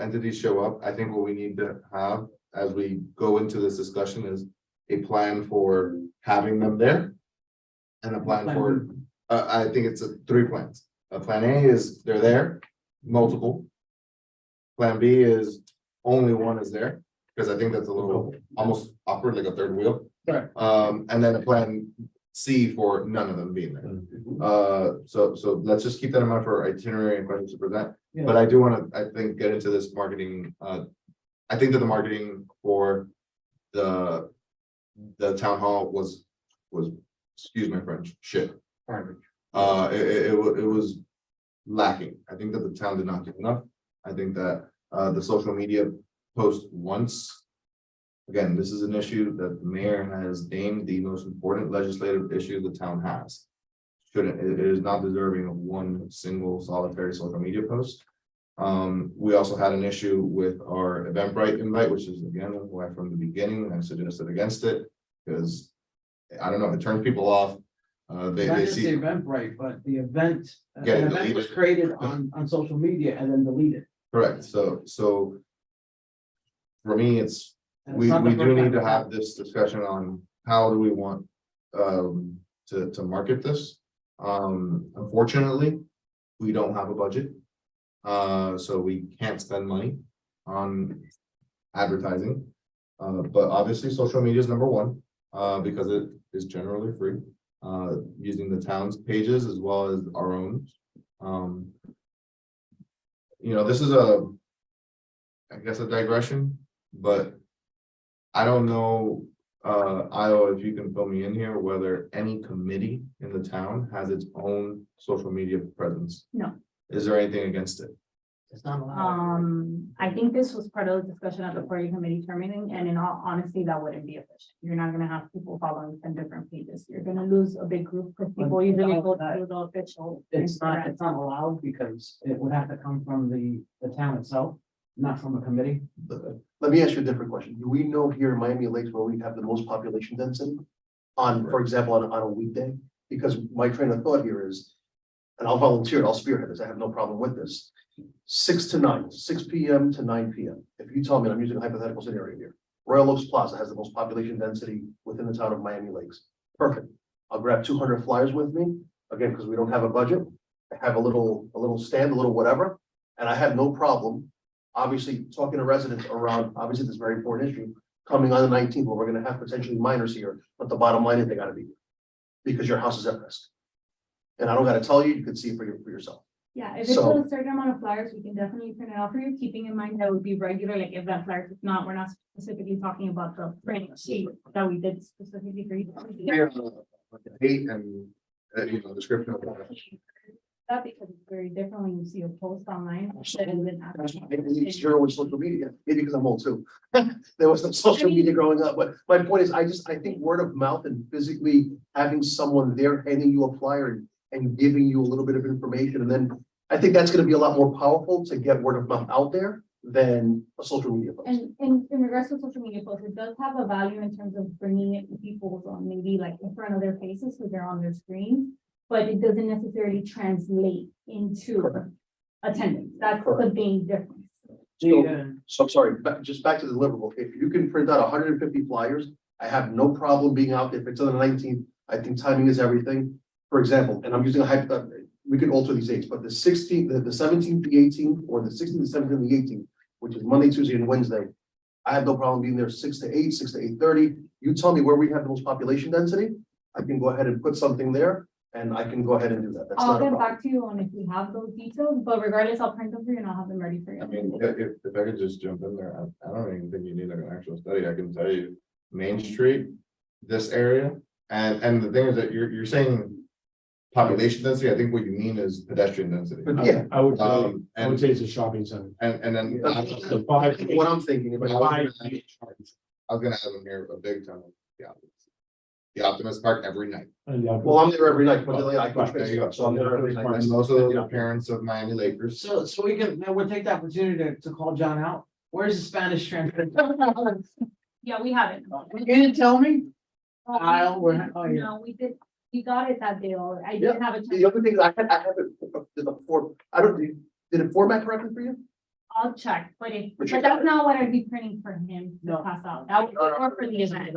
entities show up. I think what we need to have as we go into this discussion is a plan for having them there. And a plan for, I think it's 3 plans. Plan A is they're there, multiple. Plan B is only one is there, because I think that's a little almost awkward, like a third wheel. Right. And then a plan C for none of them being there. So let's just keep that in mind for itinerary and questions to present. Yeah. But I do want to, I think, get into this marketing. I think that the marketing for the town hall was, excuse my French, shit. It was lacking. I think that the town did not do enough. I think that the social media post once. Again, this is an issue that the mayor has deemed the most important legislative issue the town has. It is not deserving of one single solitary social media post. We also had an issue with our Eventbrite invite, which is again why from the beginning I suggested against it, because I don't know, it turns people off. Not They just the see, event, right, but the event, Get it an event was deleted. created on social media and then deleted. correct, so for me, it's, And it's we not the do first need time to it's have this discussion on how do we want to market this. Unfortunately, we don't have a budget. So we can't spend money on advertising. But obviously, social media is number one, because it is generally free. Using the town's pages as well as our own. This is I guess a digression, but I don't know, Io, if you can fill me in here, whether any committee in the town has its own social media presence. No. Is there anything against it? It's not allowed. I think this was part of the discussion at the party committee terminating, and in all honesty, that wouldn't be efficient. You're not gonna have people following 10 different pages. You're gonna lose a big group because people usually go to the official. It's Instagram. not allowed because it would have to come from the town itself, not from a committee. Let me ask you a different question. Do we know here in Miami Lakes where we have the most population density? For example, on a weekday? Because my train of thought here is, and I'll volunteer, I'll spearhead this, I have no problem with this. 6 to 9, 6 PM to 9 PM. If you tell me, I'm using a hypothetical scenario here, Royal Oaks Plaza has the most population density within the town of Miami Lakes. Perfect. I'll grab 200 flyers with me, again, because we don't have a budget. I have a little stand, a little whatever, and I have no problem. Obviously, talking to residents around, obviously, this very important issue, coming on the 19th, where we're gonna have potentially minors here, but the bottom line is they gotta be here. Because your house is at risk. And I don't gotta tell you, you can see it for yourself. Yeah, if it's So- a certain amount of flyers, we can definitely print it out for you, keeping in mind that would be regular, like event flyers. If not, we're not specifically talking about the print sheet that we did specifically for you. Hate and, description of that. That because it's very different when you see a post online. That's why I believe zero with social media, maybe because I'm old too. There was no social media growing up, but my point is, I think word of mouth and physically having someone there handing you a flyer and giving you a little bit of information, and then I think that's gonna be a lot more powerful to get word of mouth out there than a social media post. And in regards to social media posts, it does have a value in terms of bringing it to people's maybe like in front of their faces, because they're on their screen. But it doesn't necessarily translate into Correct. attendance. That's the Correct. main difference. So I'm sorry, just back to the deliverable. If you can print out 150 flyers, I have no problem being out there. If it's on the 19th, I think timing is everything. For example, and I'm using a hypothetical, we could alter these dates, but the 16th, the 17th, the 18th, or the 16th, the 17th, the 18th, which is Monday, Tuesday, and Wednesday. I have no problem being there 6 to 8, 6 to 8:30. You tell me where we have the most population density. I can go ahead and put something there and I can go ahead and do that. That's I'll not a get problem. back to you on if we have those details, but regardless, I'll print them for you and I'll have them ready for you. I mean, if I could just jump in there, I don't even think you need like an actual study. I can tell you, Main Street, this area, and the thing is that you're saying population density. I think what you mean is pedestrian density. But yeah, I would And say it's a shopping center. then The five- what I'm thinking But about. five- I was gonna have them here a big time. Yeah. The Optimist Park every night. Well, I'm there every night, but I coach There you go. baseball, so I'm there every night. And most of the parents of Miami Lakers. So we can, now we'll take the opportunity to call John out. Where's the Spanish translation? Yeah, we have it. You didn't tell me? Oh, Kyle, oh, yeah. No, we got it that day, or I Yeah, did have a. The other thing is I have it, the form, I don't, did it format correctly for you? I'll check, but But but that's not what I'd be printing for him to No. pass out. That would be more for the event.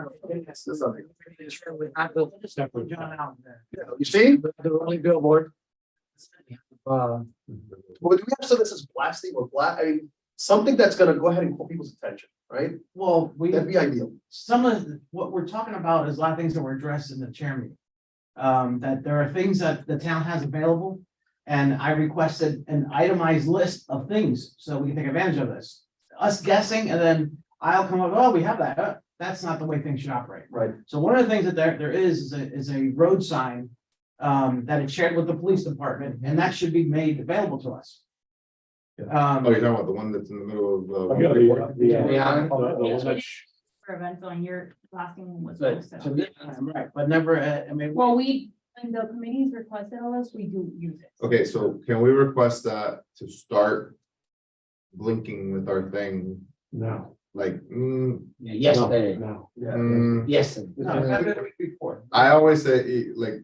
Separate John out there. You see? The only billboard. Well, do we have something that says blasting or I mean, something that's gonna go ahead and call people's attention, right? Well, That'd be ideal. some of what we're talking about is a lot of things that were addressed in the chair meeting. That there are things that the town has available, and I requested an itemized list of things, so we can take advantage of this. Us guessing, and then I'll come up, oh, we have that, that's not the way things should operate. Right. So one of the things that there is a road sign. That is shared with the police department, and that should be made available to us. Oh, you're talking about the one that's in the middle of. For events on your last one was But posted. to me, Right, but never, I mean. Well, when the committees requested of us, we do use it. Okay, so can we request that to start blinking with our thing, No, like, Yesterday, no. yes. No, it's not been a week before. I always say, like,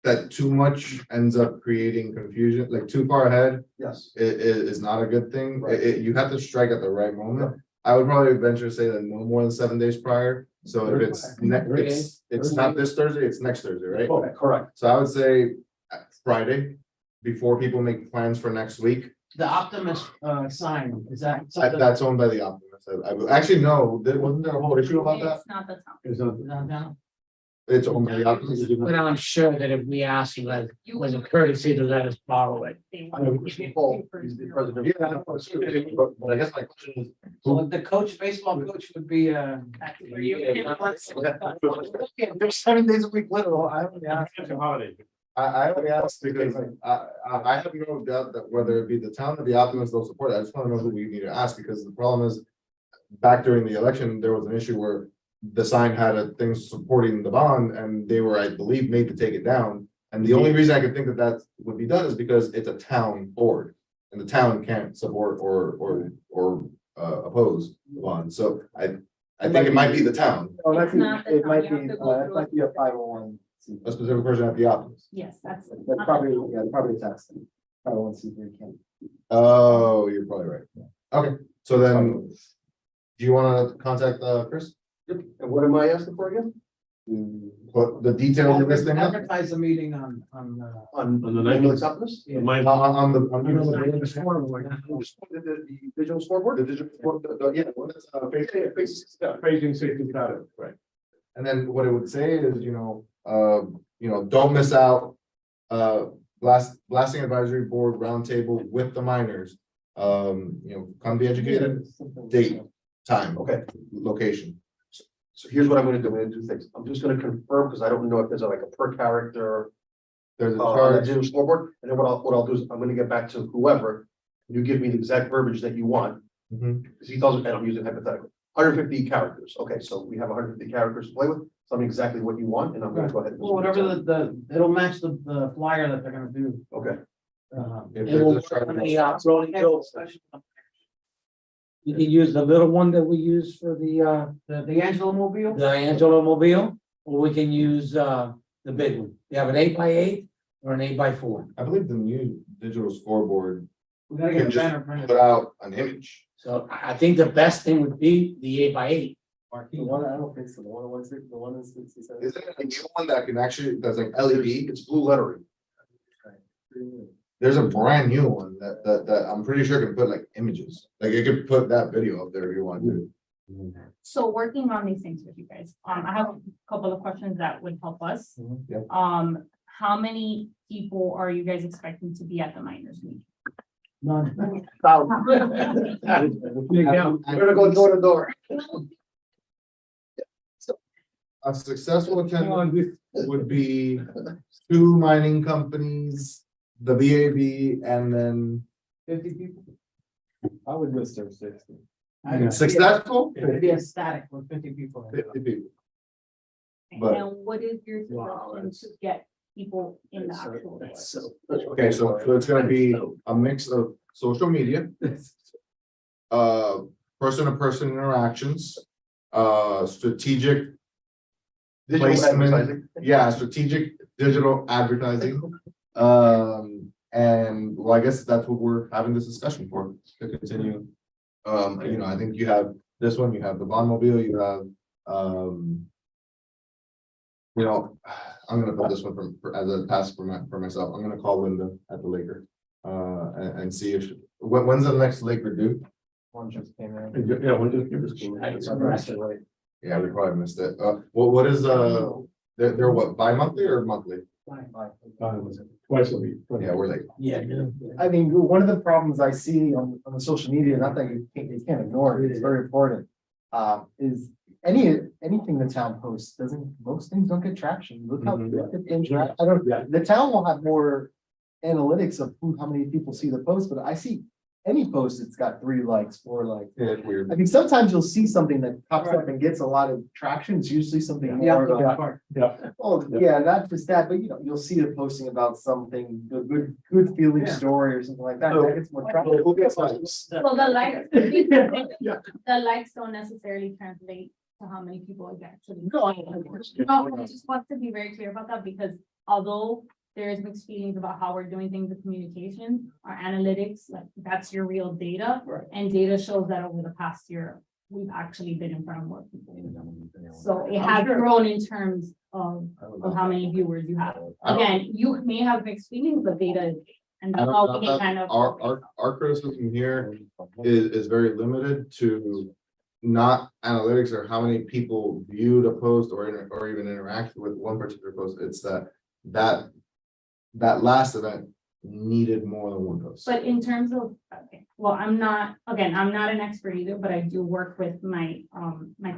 that too much ends up creating confusion, like too far ahead Yes. is not a good thing. Right. You have to strike at the right moment. I would probably venture to say that no more than 7 days prior. So if it's not this Thursday, it's next Thursday, right? Okay, correct. So I would say Friday, before people make plans for next week. The Optimist sign, is that something? That's owned by the Optimist. Actually, no, wasn't there a whole issue about that? It's not the town. It's not. Downtown? It's owned by the Optimist. But I'm sure that if we ask you, that was a courtesy to let us borrow it. They I know, want Christian to Paul, give it he's the to president. Yeah, I know, it's true, but I guess my question is, So the coach, baseball coach would be, That's for you. There's 7 days a week literal. I only asked. I only asked because I have no doubt that whether it be the town or the Optimist, they'll support it. I just want to know who we need to ask, because the problem is, back during the election, there was an issue where the sign had a thing supporting the bond, and they were, I believe, made to take it down. And the only reason I could think that that would be done is because it's a town board, and the town can't support or oppose the bond. So I think it might be the town, Oh, It's not the it might town, you be, have to go it through might be a 501. a specific person at the Optimist. Yes, that's. That's probably, yeah, probably a tax. 501(c)(3) can't. Oh, you're probably right. Okay, so then, do you want to contact Chris? And what am I asking for again? Put the details of this thing up? advertise the meeting on. On On the the ambulance optimist? Yeah. On the. The digital scoreboard? The digital, yeah, well, that's, Facebook. Praising safety pattern, right. And then what it would say is, don't miss out, blasting advisory board roundtable with the minors. Come be educated, date, time, Okay, location. so here's what I'm gonna do. I'm gonna do things. I'm just gonna confirm, because I don't know if there's like a per character There's a on the charge, digital scoreboard. And then what I'll do is I'm gonna get back to whoever. You give me the exact verbiage that you want, Mhm. because he tells me, and I'm using hypothetical. 150 characters. Okay, so we have 150 characters to play with. Tell me exactly what you want, and I'm gonna go ahead. and- Well, whatever it'll match the flyer that they're gonna do. Okay, If It will there's a work on charge, the rolling bill. You can use the little one that we use for The Angelo Mobile? the Angelo Mobile, or we can use, the big one. You have an 8x8 or an 8x4. I believe the new digital scoreboard We gotta can get a just banner printed. put out an image. So I think the best thing would be the 8x8. The one, I don't think so, the one, was it, the one is 67? Is there a new one that can actually, that's like LED? It's blue lettering. There's a brand new one that I'm pretty sure can put like images, like you could put that video up there if you want to. So working on these things with you guys, I have a couple of questions that would help us. Yeah. How many people are you guys expecting to be at the miners meeting? None. We're gonna go door to door. A successful attendance would be 2 mining companies, the BAB, and then 50 people? I would list there 60. successful, It'd be a static with 50 people. 50 people. But- And what is your suggestion to get people in the actual? door? Okay, so it's gonna be a mix of social media, person-to-person interactions, strategic Digital placement, advertising. yeah, strategic digital advertising. And well, I guess that's what we're having this discussion for, to continue. I think you have this one, you have the Bondmobile, you have, I'm gonna put this one as a task for myself. I'm gonna call Linda at the Laker. And see if, when's the next Laker due? One just came in. Yeah, we'll just give this. Yeah, we probably missed it. What is, they're what, bi-monthly or monthly? Twice a week. Yeah, we're late. Yeah. I mean, one of the problems I see on the social media, not that you can't ignore it, it's very important. Is anything the town posts, most things don't get traction. Look how, look at things, I don't, the town will have more analytics of how many people see the post, but I see any post, it's got 3 likes, 4 likes. Yeah, it's weird. I mean, sometimes you'll see something that pops up and gets a lot of traction. It's usually something more about. Oh, yeah, not just that, but you'll see it posting about something, a good feeling story or something like that. That gets more traction. Well, the likes, the likes don't necessarily translate to how many people it actually. No, I just want to be very clear about that, because although there is mixed feelings about how we're doing things with communication, our analytics, like that's your real data. Right. And data shows that over the past year, we've actually been in front of more people. So it has grown in terms of how many viewers you have. Again, you may have mixed feelings, but data is, and that's all we can kind of. Our criticism here is very limited to not analytics or how many people viewed a post or even interacted with one particular post. It's that last event needed more than one post. But in terms of, okay, well, I'm not an expert either, but I do work with my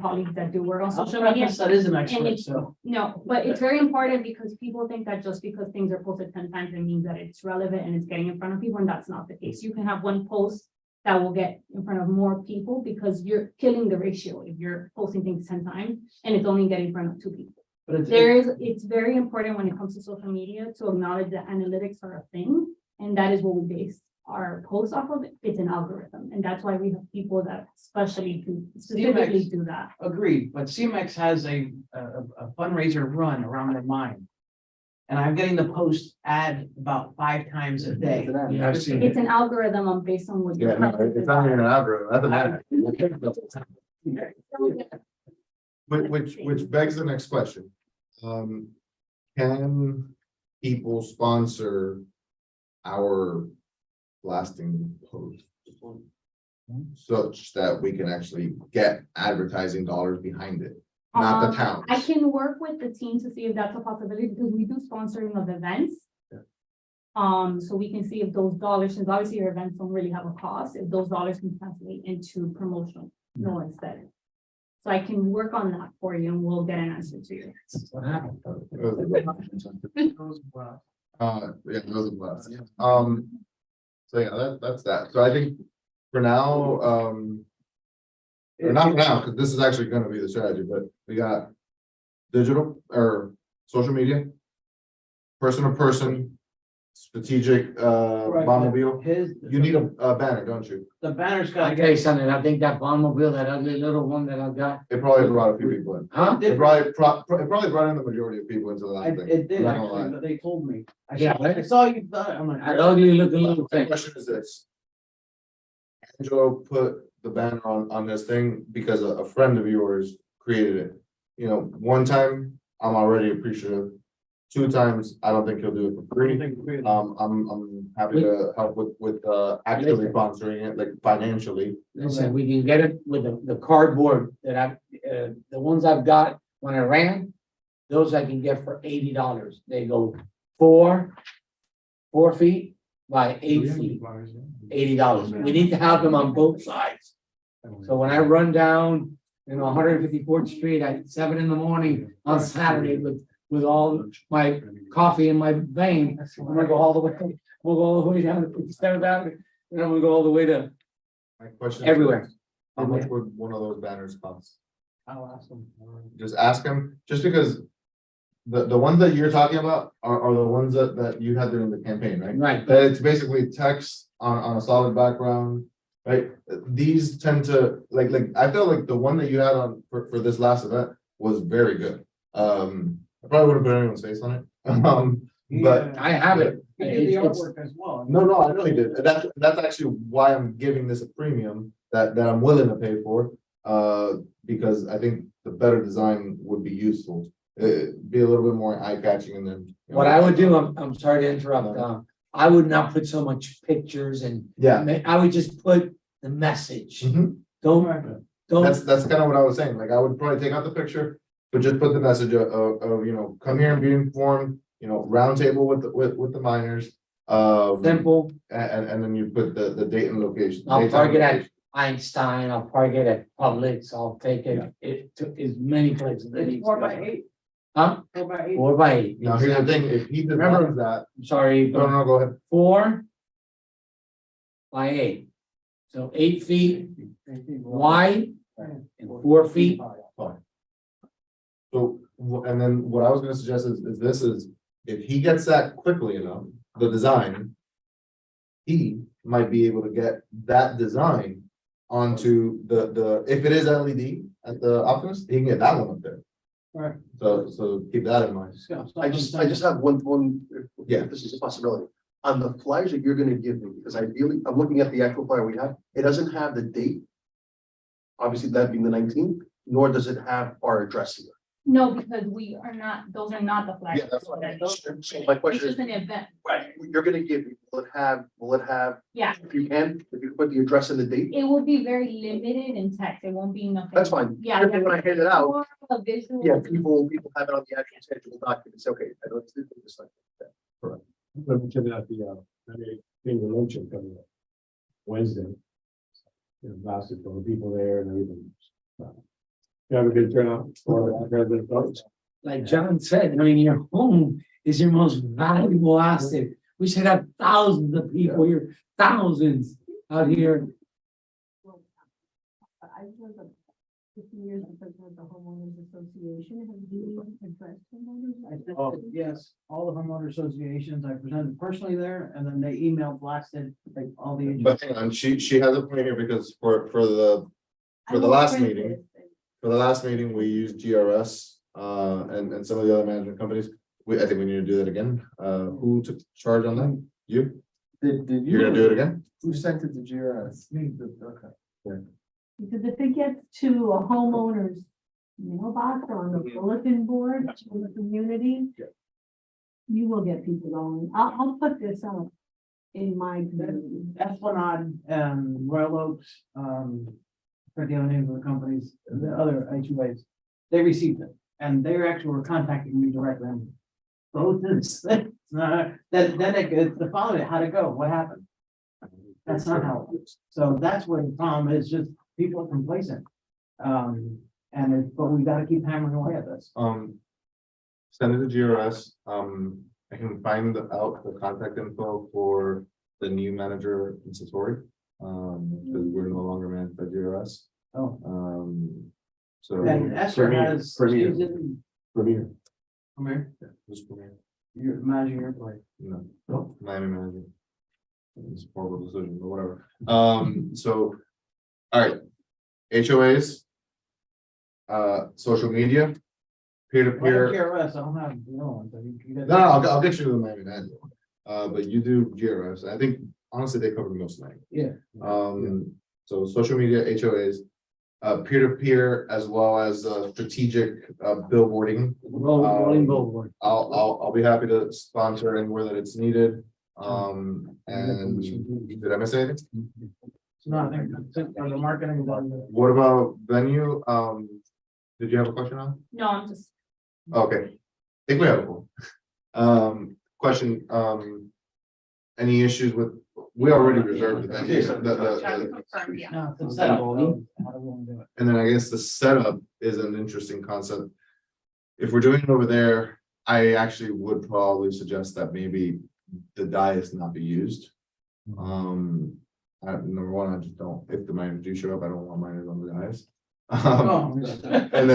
colleagues that do work on social media. That is an And expert, it's, so. no, but it's very important because people think that just because things are posted 10 times, it means that it's relevant and it's getting in front of people, and that's not the case. You can have one post that will get in front of more people because you're killing the ratio if you're posting things 10 times and it's only getting in front of 2 people. But It's very important when it comes to social media to acknowledge that analytics are a thing, and that is what we base our posts off of. It's an algorithm, and that's why we have people that specifically do that. Agreed, but CMX has a fundraiser run around their mine. And I'm getting the post ad about 5 times a day. Yeah, I've seen It's it. an algorithm based on what. Yeah, no, it's not even an algorithm, that's an ad. Which begs the next question. Can people sponsor our blasting post? Such that we can actually get advertising dollars behind it, not the town. I can work with the team to see if that's a possibility, because we do sponsoring of events. So we can see if those dollars, since obviously your events don't really have a cost, if those dollars can translate into promotional, instead. So I can work on that for you and we'll get an answer to you. What happened? Yeah, it was a blast. So yeah, that's that. So I think for now, or not for now, because this is actually gonna be the strategy, but we got digital or social media, person to person, strategic, Right, automobile. His. You need a banner, don't you? The banner's I gotta tell you get. something, I think that Bonmobile, that ugly little one that I got, It probably brought a few people in. huh? It probably brought in the majority of people into the last thing. It did I'm not gonna actually, lie. but they told me. Yeah, right. I saw you, I'm like. That ugly looking little My thing. question is this. Angelo put the banner on this thing because a friend of yours created it. You know, one time, I'm already appreciative. 2 times, I don't think he'll do it for free. I'm happy to help with actually sponsoring it, like financially. Listen, we can get it with the cardboard that the ones I've got when I ran, those I can get for $80. They go 4 feet by 8 feet, $80. We need to have them on both sides. So when I run down, 154th Street at 7 in the morning on Saturday with all my coffee in my vein, I'm gonna go all the way, we'll go all the way down to 57th Avenue, and I'm gonna go all the way to My question is, everywhere. how much would one of those banners cost? I'll ask them. Just ask him, just because the ones that you're talking about are the ones that you had during the campaign, right? Right, That it's basically text on a solid background, right? These tend to, like, I feel like the one that you had on for this last event was very good. I probably wouldn't put anyone's face on it. But I have it. He did the It's- artwork as well. no, I know he did. That's actually why I'm giving this a premium that I'm willing to pay for. Because I think the better design would be useful. Be a little bit more eye-catching and then. What I would do, I'm sorry to interrupt, I would not put so much pictures and Yeah. I would just put the message. Mhm. Don't, That's kind of what I was saying, like, I would probably take out the picture, but just put the message of, come here and be informed, round table with the miners. simple, And then you put the date and location. I'll date, time, park it at location. Einstein, I'll park it at Publix, I'll take it to as many places. as it It's needs 4 to by go. 8. Huh? 4 by 8. 4 by 8. Now, here's the thing, if he remembers that, I'm sorry, no, go ahead. 4 by 8. So 8 feet wide and 4 feet. So, and then what I was gonna suggest is if he gets that quickly enough, the design. He might be able to get that design onto if it is LED at the office, he can get that one up there. Right. So keep that in mind. I just have one, Yeah. if this is a possibility. On the flyers that you're gonna give me, because ideally, I'm looking at the actual flyer we have, it doesn't have the date. Obviously, that being the 19th, nor does it have our address here. No, because those are not the flags. Yeah, that's what Those- So my It's question just is, an event, right, you're gonna give me, will it have, yeah, if you put the address and the date? it will be very limited in text, it won't be nothing. That's fine. Yeah. When I hand it out, More of a visual. yeah, people have it on the actual schedule document, say, okay, I don't do this like that. Let me tell you that being the luncheon coming up Wednesday. Lasted for the people there and everything. You have a good turnout for resident votes. Like John said, your home is your most valuable asset. We should have thousands of people here, thousands out here. I was 50 years the president of the homeowners association. Have you addressed homeowners? Oh, yes, all the homeowner associations, I presented personally there, and then they emailed blasted, like, all the. But hang on, she has a point here because for the last meeting. For the last meeting, we used GRS, and some of the other management companies. I think we need to do that again. Who took charge on that? You? Did you? You're gonna do it again? Who sent it to GRS? Okay. Because if it gets to a homeowner's mailbox or on the bulletin board in the community, you will get people going. I'll put this up in my community. Esplanade, Royal Oaks, for the other names of the companies, the other HOAs, they received it, and they actually were contacting me directly. Both is, then it's the following, how'd it go, what happened? That's not how it works, so that's where the problem is, just people are complacent. But we gotta keep hammering away at this. Send it to GRS. I can find out the contact info for the new manager in Satori. Because we're no longer managed by GRS. Oh, So. and Esther has, Premier. she's in, Premier. come here. Who's Premier? managing your place. No, Miami manager. It's a horrible decision, but whatever. So, all right. HOAs. Social media. Peer to peer. GRS, I don't have, no, you guys. No, I'll get you to the Miami manager. But you do GRS. I think honestly, they cover most of it. Yeah. So social media, HOAs, peer to peer, as well as strategic billboarding. Rolling billboard. I'll be happy to sponsor anywhere that it's needed. And did I miss anything? No, I think that's it for the marketing. What about venue? Did you have a question on? No, I'm just, Okay, I think we have one. Question, any issues with, we already reserved the venue. trying to confirm, yeah. No, it's set up. How do we want to do it? And then I guess the setup is an interesting concept. If we're doing it over there, I actually would probably suggest that maybe the dais not be used. Number one, I just don't, if the minors do show up, I don't want minors on the dais. Oh, And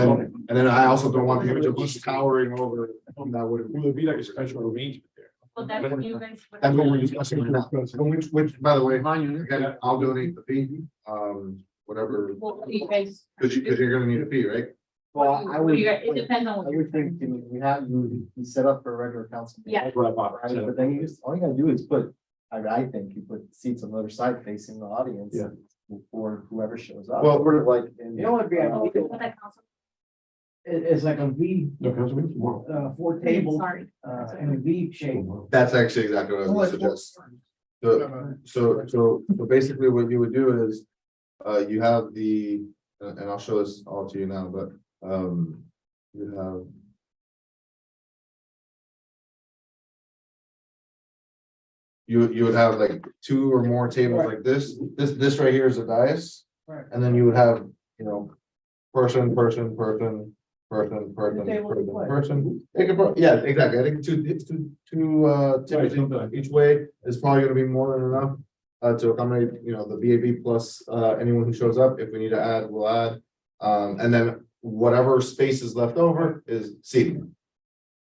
then I also don't want the image of us towering over, that would. Will it be like a special arrangement there? Well, that's what you guys. That's what we're discussing right now. Which, by the way, again, I'll donate the fee, whatever, Well, what do you guys, because you're gonna need a fee, right? Well, I what do would, you guys, it depends on I what you're. would think, you know, we have, you set up for a regular council. meeting, Yeah. That's what I thought. Right, but then you just, all you gotta do is put, I think you put seats on the other side facing the audience. Yeah. For whoever shows up. Well, sort of like. You know what, What that council- It's like a V, No, council meeting tomorrow. 4 table, Sorry. in a V shape. That's actually exactly what I was gonna suggest. So basically what you would do is, you have the, and I'll show this all to you now, but, you have. You would have like 2 or more tables like this right here is a dais. Right. And then you would have, you know, person. Take a, yeah, exactly. I think two tables each way is probably gonna be more than enough. To accommodate, you know, the BAB plus anyone who shows up. If we need to add, we'll add. And then whatever space is left over is seating.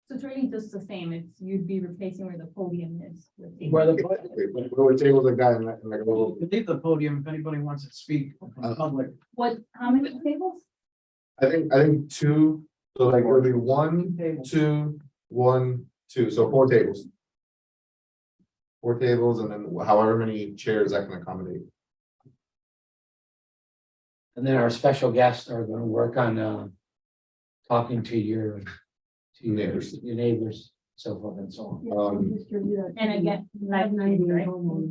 So it's really just the same, it's, you'd be replacing where the podium is. with the- Where the, What tables a guy in like a little. you leave the podium if anybody wants to speak in public. What, how many tables? I think 2, so like it'll be 1, Tables. 2, 1, 2, so 4 tables. 4 tables and then however many chairs that can accommodate. And then our special guests are gonna work on talking to your Neighbors. your neighbors, so forth and so on. And again, like, right?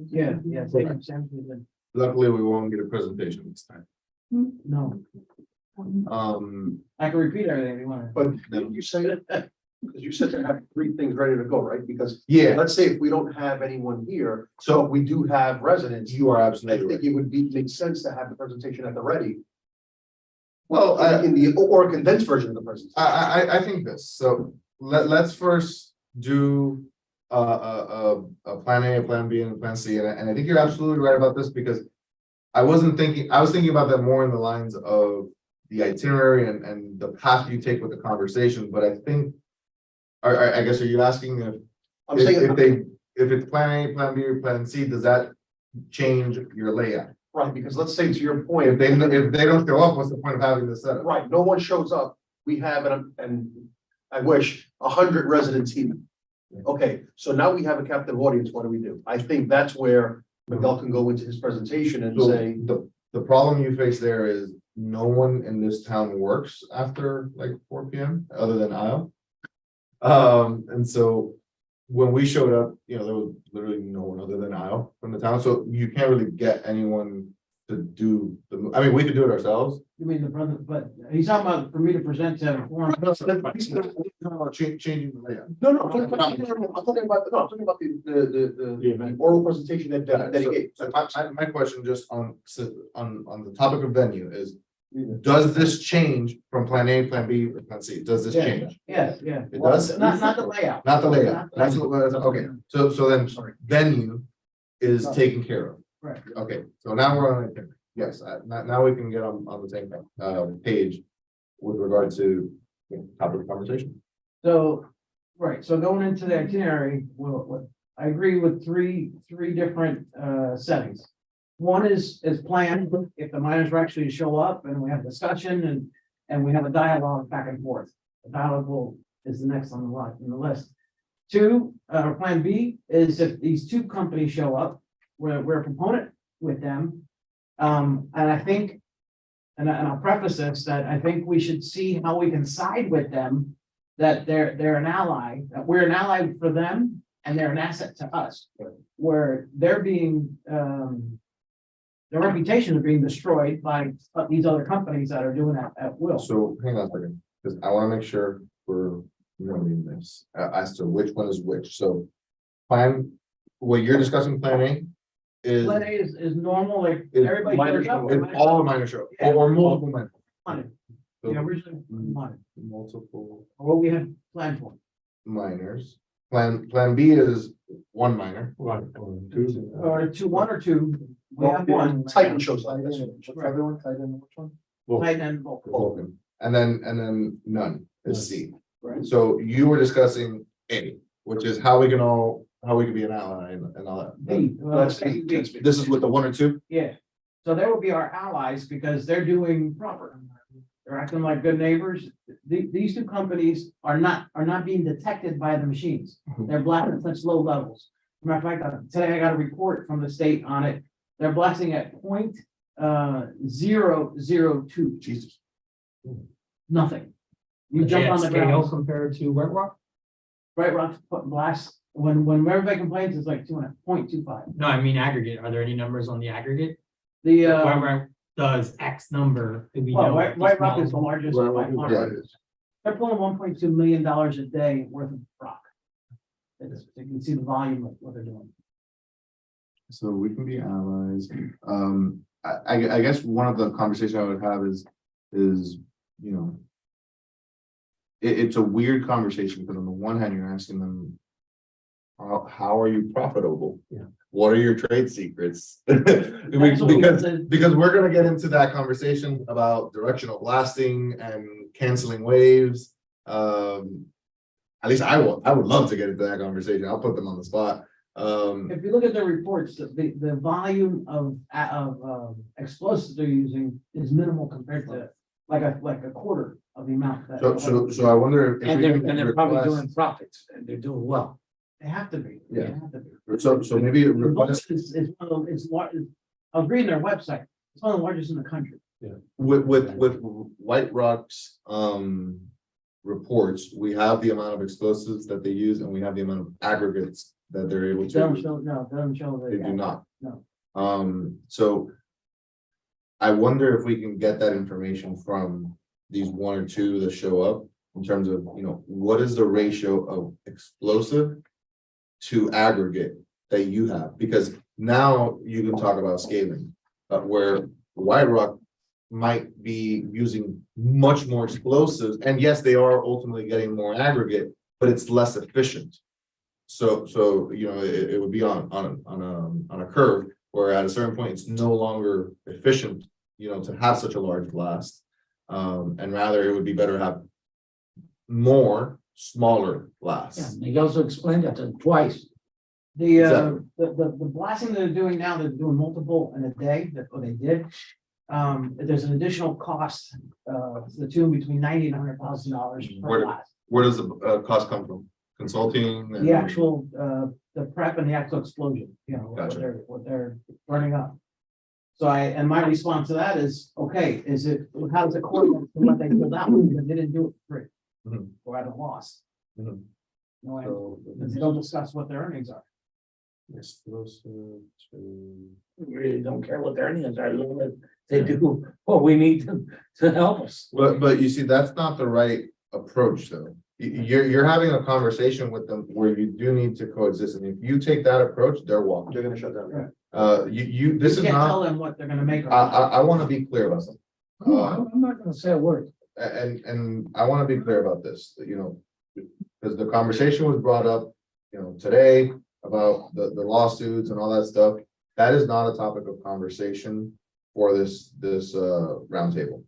Yeah, yeah. Luckily, we won't get a presentation this time. No, I can repeat everything if you want. But didn't you say that, because you said to have 3 things ready to go, right? Because Yeah, let's say if we don't have anyone here, so we do have residents. you are I absolutely think right. it would make sense to have the presentation at the ready. Well, In the, or a condensed version of the presentation. I think this, so let's first do a plan A, a plan B, and a plan C, and I think you're absolutely right about this because I was thinking about that more in the lines of the itinerary and the path you take with the conversation, but I think, I guess, are you asking I'm saying, if it's plan A, plan B, or plan C, does that change your layout? right, because let's say to your If point, they don't show up, what's the point of having this setup? right, no one shows up, we have, and I wish, 100 residents here. Okay, so now we have a captive audience, what do? I think that's where Miguel can go into his presentation and So say, the problem you face there is no one in this town works after like 4 PM other than Isle. And so when we showed up, you know, there was literally no one other than Isle from the town, so you can't really get anyone to do the, I mean, we could do it ourselves. You mean the brother, but he's talking about for me to present to a forum. Changing the layout. no, I'm talking about the oral presentation that he gave. So my question just on the topic of venue is, does this change from plan A, plan B, or plan C? Does this Yeah. change? Yes, yeah. It does? Not the layout. Not the layout, that's what, okay, so then Sorry. venue is taken care of. Right. Okay, so now we're on, it. Yes, now we can get on the same page with regard to topic of conversation. So Right, so going into the itinerary, I agree with three different settings. One is planned, if the miners actually show up and we have discussion and we have a dialogue back and forth. The dialogue is the next on the list. Two, plan B is if these two companies show up, we're a proponent with them. And I think, and I'll preface this, that I think we should see how we can side with them, that they're an ally, that we're an ally for them and they're an asset to us. Where they're being, their reputation is being destroyed by these other companies that are doing that at will. So hang on a second, because I want to make sure we're noting this as to which one is which. So what you're discussing, plan A is Plan A is normal, like Is everybody minor shows up. it's all the minor show Yeah. or multiple minor. Money. So The original money, multiple or what we had planned for. minors. Plan B is one minor. One, two. Or two, one or two, we have one. Titan shows up. What's the other one, Titan, which one? Titan and bulk. Open. And then none is C. Right. So you were discussing A, which is how we can be an ally and all that. B, well, That's B. B. This is with the one or two? Yeah, so they will be our allies because they're doing proper. They're acting like good neighbors. These two companies are not being detected by the machines. They're blasting at such low levels. Matter of fact, today I got a report from the state on it. They're blasting at 0.002. Jesus. Nothing. You jump on the Scale ground, compared to White Rock? right, rocks, put blast, when everybody complains, it's like 0.25. No, I mean aggregate. Are there any numbers on the aggregate? The, White Rock does X number. Do we well, know White what the Rock is the small- largest. Well, by far. yeah. They're pulling $1.2 million a day worth of rock. You can see the volume of what they're doing. So we can be allies. I guess one of the conversations I would have is, you know. It's a weird conversation because on the one hand, you're asking them. How are you profitable? Yeah. What are your trade secrets? That's what we Because said. we're gonna get into that conversation about directional blasting and canceling waves. At least I would love to get into that conversation. I'll put them on the spot. If you look at their reports, the volume of explosives they're using is minimal compared to like a quarter of the amount. So I wonder if. And we can they're probably request- doing profits, and they're doing well. They have to be. They Yeah. have to be. So maybe a The request Volts is one of the, I'll read their website. It's one of the largest in the country. with White Rock's, reports, we have the amount of explosives that they use and we have the amount of aggregates that they're able They don't to, show, no, they don't show. they do not. No. So I wonder if we can get that information from these one or two that show up in terms of, you know, what is the ratio of explosive to aggregate that you have? Because now you can talk about scaling, where White Rock might be using much more explosives, and yes, they are ultimately getting more aggregate, but it's less efficient. So you know, it would be on a curve where at a certain point, it's no longer efficient, you know, to have such a large blast. And rather it would be better to have more smaller Yeah, blasts. and he also explained that to them twice. The blasting that they're doing now, they're doing multiple in a day, that's what they did. There's an additional cost, to the tune between $90,000 and $100,000 per Where- blast. Where does the cost come from? Consulting? and- The actual, the prep and the actual explosion, you know, Gotcha. what they're burning up. So and my response to that is, okay, how does it correlate to what they pulled out? Because they didn't do it for free. Mhm. Or at a loss. Mhm. No, So- because they don't discuss what their earnings are. Explosive to. We really don't care what their earnings are, as long as they do what we need them to help us. But you see, that's not the right approach, though. You're having a conversation with them where you do need to coexist, and if you take that approach, they're walking. They're gonna shut down. This is You can't tell not, them what they're gonna make. or I not. wanna be clear about something. No, I'm not gonna say a word. And I wanna be clear about this, that, you know, because the conversation was brought up, you know, today about the lawsuits and all that stuff. That is not a topic of conversation for this roundtable.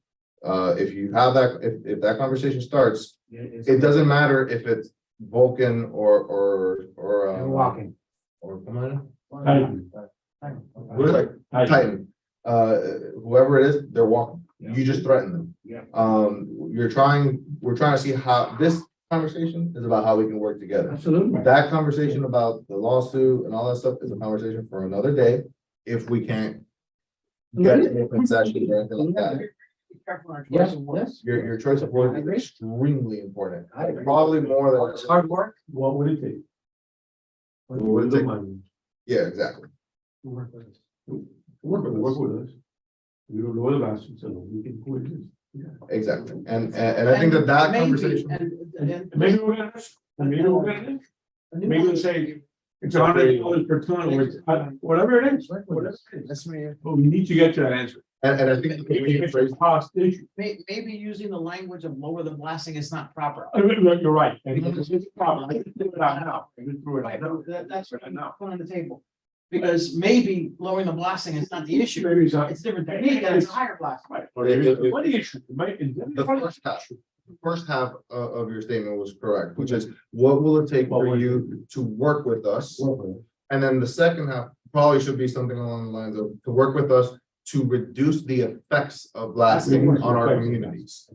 If you have that, if that conversation starts, it doesn't matter if it's Vulcan or You're walking. or come on, Titan. what is it? Titan. Whoever it is, they're walking. You just threaten them. Yeah. We're trying to see how this conversation is about how we can work together. Absolutely. That conversation about the lawsuit and all that stuff is a conversation for another day, if we can't get to a concession or anything like that. Be careful on our Yes, choice of words. yes. Your choice of word is extremely important, probably more than. It's hard work. What would it take? What would it take? Money. Yeah, exactly. Work with us. Work with us. We don't know the last, so we can coexist. Yeah. Exactly. And I think that Maybe, conversation. and Maybe we're gonna, maybe we'll say, it's $100 per ton, or it's, whatever it is. Whatever it is. That's me. But we need to get to that answer. And I think Maybe it's a cost issue. Maybe using the language of lower the blasting is not proper. You're right. And it's a problem. I can figure it out now. I can throw it out now. That's what I'm put on the table. Because maybe lowering the blasting is not the issue. Maybe it's not. It's different technique and it's a higher blast. Right. But it is one issue. It might- The first half of your statement was correct, which is what will it take for you to work with us? And then the second half probably should be something along the lines of to work with us to reduce the effects of blasting on our communities.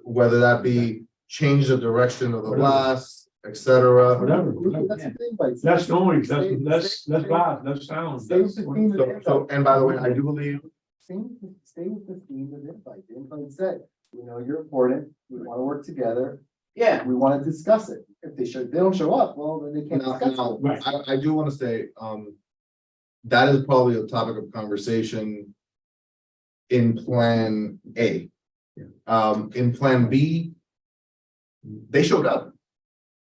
Whether that be change the direction of the blast, et cetera. Whatever. That's the thing, like. Less noise, less loud, less sound. Stay with the theme of the So, and by the way, I do believe, Stay with the theme of the invite. The invite said, we know you're important, we wanna work together, Yeah, we wanna discuss it. If they don't show up, well, then they can't now, discuss it. I do want to say, that is probably a topic of conversation in Plan A. In Plan B, they showed up.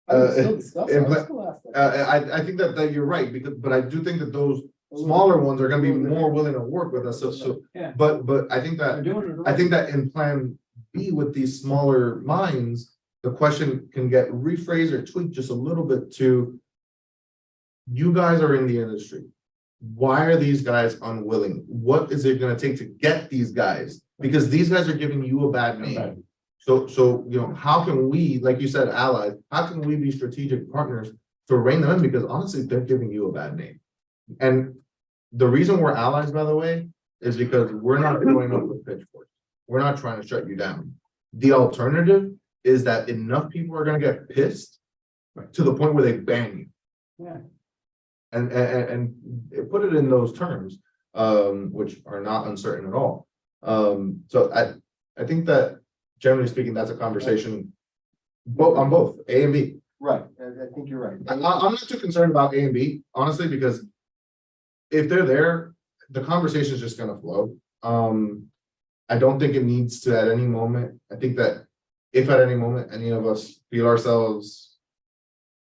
I would still discuss it. I would implement- still ask them. I think that you're right, because, but I do think that those smaller ones are gonna be more willing to work with us, so, Yeah. but I think they're that, doing it. I right. think that in Plan B with these smaller minds, the question can get rephrased or tweaked just a little bit to. You guys are in the industry. Why are these guys unwilling? What is it gonna take to get these guys? Because these guys are giving you a bad name. So, you know, how can we, like you said, allies, how can we be strategic partners to rein them in? Because honestly, they're giving you a bad name. And the reason we're allies, by the way, is because we're not going up with pitchforks. We're not trying to shut you down. The alternative is that enough people are gonna get pissed to the point where they ban you. Yeah. And put it in those terms, which are not uncertain at all. So I think that generally speaking, that's a conversation on both A and B. Right, I think you're right. I'm not too concerned about A and B, honestly, because if they're there, the conversation is just gonna flow. I don't think it needs to at any moment. I think that if at any moment, any of us feel ourselves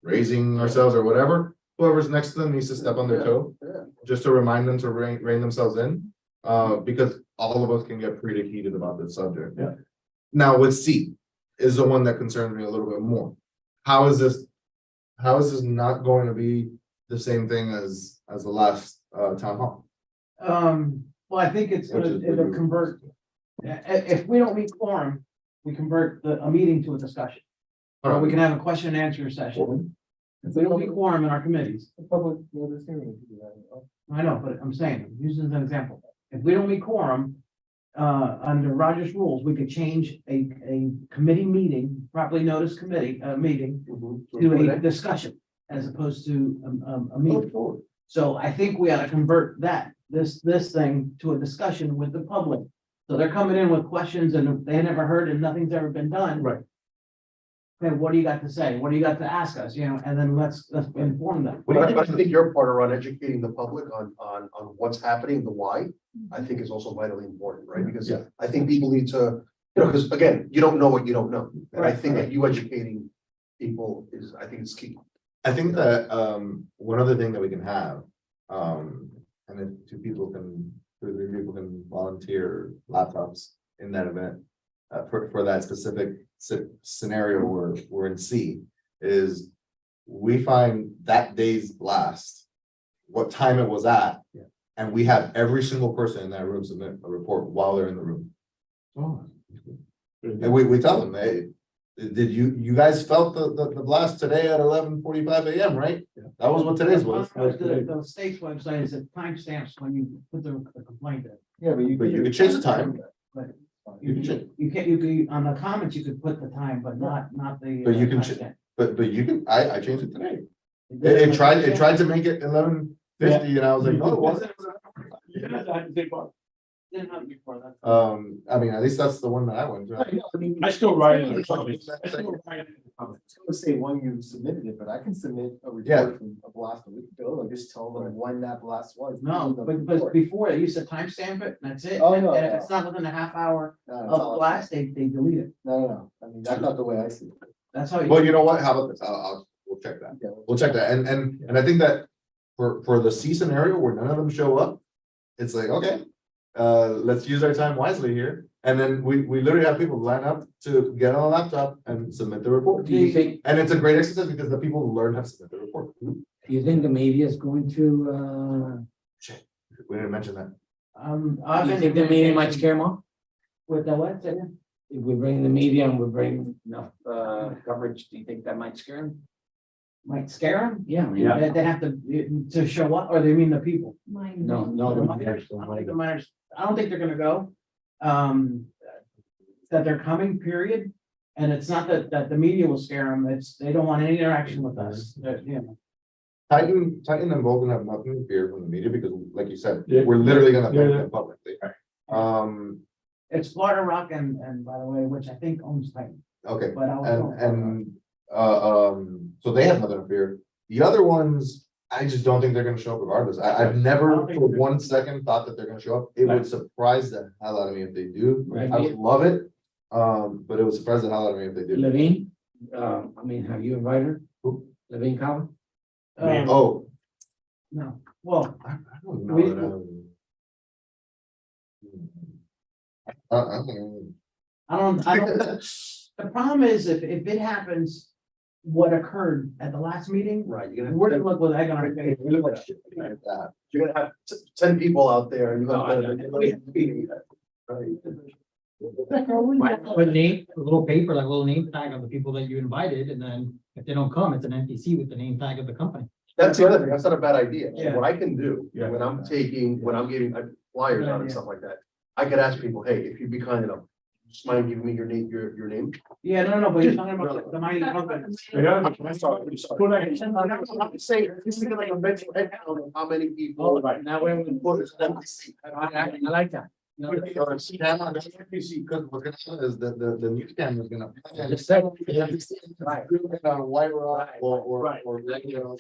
raising ourselves or whatever, whoever's next to them needs to step on their toe, Yeah. just to remind them to rein themselves in. Because all of us can get pretty heated about this subject. Yeah. Now with C is the one that concerns me a little bit more. How is this not going to be the same thing as the last town hall? Well, I think it's Which is gonna, it'll convert. If we don't meet quorum, we convert a meeting to a discussion. Or we can have a question and answer session. If we don't meet quorum in our committees, Public notice hearing. I know, but I'm saying, use it as an example. If we don't meet quorum, under Roger's rules, we could change a committee meeting, properly noticed committee, meeting to a discussion as opposed to a meeting. So I think we ought to convert this thing to a discussion with the public. So they're coming in with questions and they never heard and nothing's ever been done. Right. Okay, what do you got to say? What do you got to ask us? You know, and then let's inform them. But I think your part around educating the public on what's happening, the why, I think is also vitally important, right? Because Yeah. I think people need to, because again, you don't know what you don't know. And I think that you educating people is, I think it's key. I think that one other thing that we can have, and if two or three people can volunteer laptops in that event. For that specific scenario we're in C, is we find that day's blast, what time it was at. Yeah. And we have every single person in that room submit a report while they're in the room. Oh. And we tell them, hey, Did you guys felt the blast today at 11:45 a.m., right? That was what today's was. The state's website is it timestamps when you put the complaint in. Yeah, but you. But you could change the time. You can, on the comments, you could put the time, but not the. But you can timestamp. But you can, I changed it today. It tried to make it 11:50 and I was like, no, it wasn't. Didn't have it before that. I mean, at least that's the one that I went to. I still write it. I I was gonna say when you submitted it, but I can submit a Yeah. report from a blast a week ago, and just tell them when that blast was. No, Give them the but report. before, they used to timestamp it, and that's it. Oh, And no, if no. it's not within a half hour No, it's of all- blast, they delete it. No, I mean, that's not the way I see it. That's how. Well, you know what? How about this? We'll check that. Yeah. We'll check that. And I think that for the C scenario where none of them show up, it's like, okay, let's use our time wisely here. And then we literally have people line up to get on a laptop and submit the report. Do you think, And it's a great exercise because the people learn how to submit the report. do you think the media is going to, We didn't mention that. I've you been- think the media might scare more? With the what? Say again? If we bring the media and we bring enough, coverage, do you think that might scare them? Might scare them? Yeah. They have to show up, or they mean the people? Mine. No, The the minors, I don't think the minors, I don't think they're gonna go. That they're coming, period. And it's not that the media will scare them, it's, they don't want any interaction with us, you know. Titan and Bolton have nothing to fear from the media because like you said, Yeah. we're literally gonna thank Yeah. them publicly. It's Florida Rock and by the way, which I think owns Titan, Okay, but I'll. so they have nothing to fear. The other ones, I just don't think they're gonna show up regardless. I've I never don't think for they're- one second thought that they're gonna show up. It would Right. surprise the hell out of me if they do. Right. I would love it. But it would surprise the hell out of me if they do. Levine, I mean, have you invited her? Who? Levine Cowan? Oh, No, well, I don't know. We- I think- I don't, the problem is if it happens, what occurred at the last meeting, Right, you're gonna we're have, gonna look with egg on our face. you look like shit like that. You're gonna have 10 people out there and you're gonna. Put name, a little paper, like a little name tag of the people that you invited, and then if they don't come, it's an NPC with the name tag of the company. That's the other thing, that's not a bad idea. So Yeah. what I can do, Yeah. when I'm giving flyers out and stuff like that, I could ask people, hey, if you'd be kind enough, just mind giving me your name, your name? Yeah, no, but you're talking about the mining company. Yeah. I'm sorry. I'm saying, this is like a mental head count of how many people. Oh, right. Now, we're with. What is an NPC? I like that. No, Because what's gonna happen is the news camera is gonna. I just said- Right. White Rock or. Right. You know,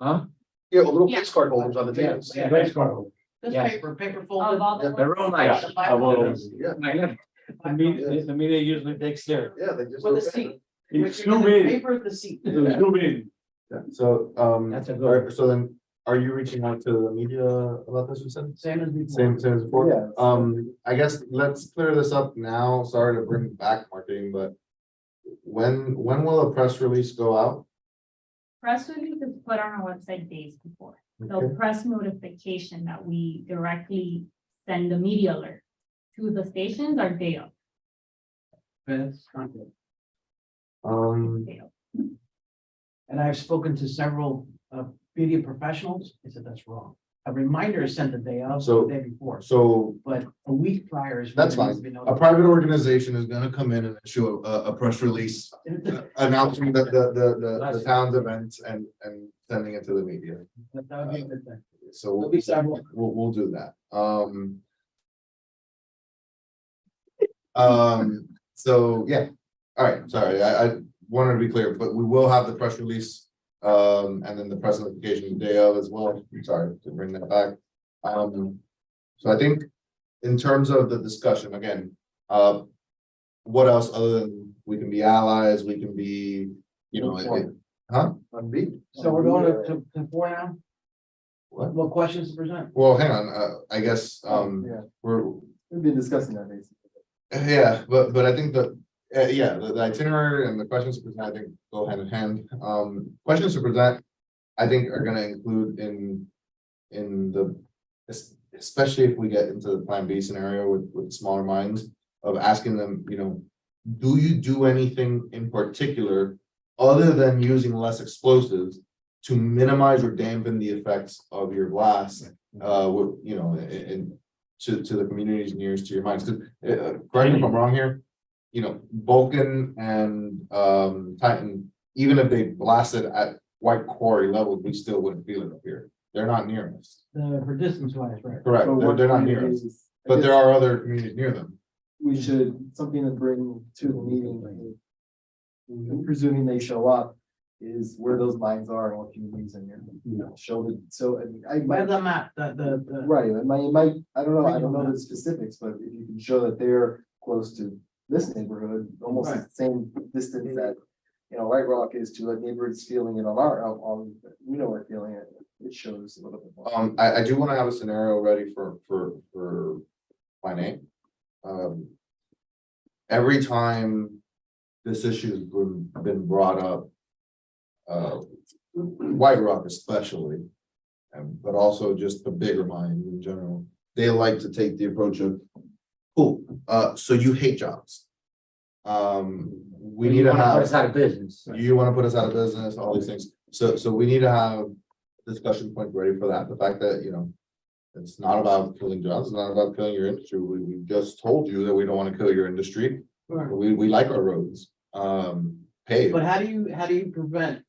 Huh? Yeah, well, little Yeah. place card holders on the Yeah, tables. yeah. Race car. This Yeah. paper Of folded. all the. They're real nice. Yeah, The media usually takes care. yeah, they just. With a seat. It's You're too gonna big. Paper the seat. It's too big. yeah, so, That's a good- alright, so then, are you reaching out to the media about this, you said? Same as before. Same as before? Yeah. I guess let's clear this up now. Sorry to bring back marketing, but when will a press release go out? Press release is put on our website days before. The press notification that we directly send the media alert to the stations are day of. That's content. Day of. And I've spoken to several media professionals, they said that's wrong. A reminder is sent the day of, So- the day before, So but a week prior is. when that's it needs fine. to be A notified. private organization is gonna come in and issue a press release announcing the town's events and sending it to the media. That would be a good thing. So There'll be several. we'll do that. So, yeah, all right, sorry, I wanted to be clear, but we will have the press release. And then the press notification the day of as well. Sorry to bring that back. So I think in terms of the discussion, again, what else other than we can be allies, we can be, you know, On beat. So we're going to four now? What? What questions to present? Well, hang on, I guess, Yeah, we've been discussing that basically. yeah, but I think that, yeah, the itinerary and the questions to present, I think go hand in hand. Questions to present, I think are gonna include in the, especially if we get into the plan B scenario with smaller minds of asking them, you know, do you do anything in particular other than using less explosives to minimize or dampen the effects of your blast, you know, to the communities nearest to your mines? 'Cause, correct me if I'm wrong here, you know, Vulcan and, Titan, even if they blasted at White Quarry level, we still wouldn't feel it up here. They're not near us. For distance wise, right? Correct, So what they're not we near do us, is- I but guess there are other communities near them. We should, something to bring to the meeting. Presuming they show up, is where those lines are and what communities are near them. You know, show the, so I mean, I By might, the map, the. right, it might, I don't know the specifics, but if you can show that they're close to this neighborhood, almost the same distance that. You know, White Rock is to a neighborhood's feeling it on we know we're feeling it, it shows a little bit more. I do want to have a scenario ready for plan A. Every time this issue's been brought up, White Rock especially, but also just the bigger mines in general, they like to take the approach of, cool, so you hate jobs. We need to Put have, us out of business. you want to put us out of business, all these things. So we need to have discussion point ready for that. The fact that, you know, it's not about killing jobs, it's not about killing your industry. We just told you that we don't want to kill your industry. Right. We like our roads, paved. But how do you prevent,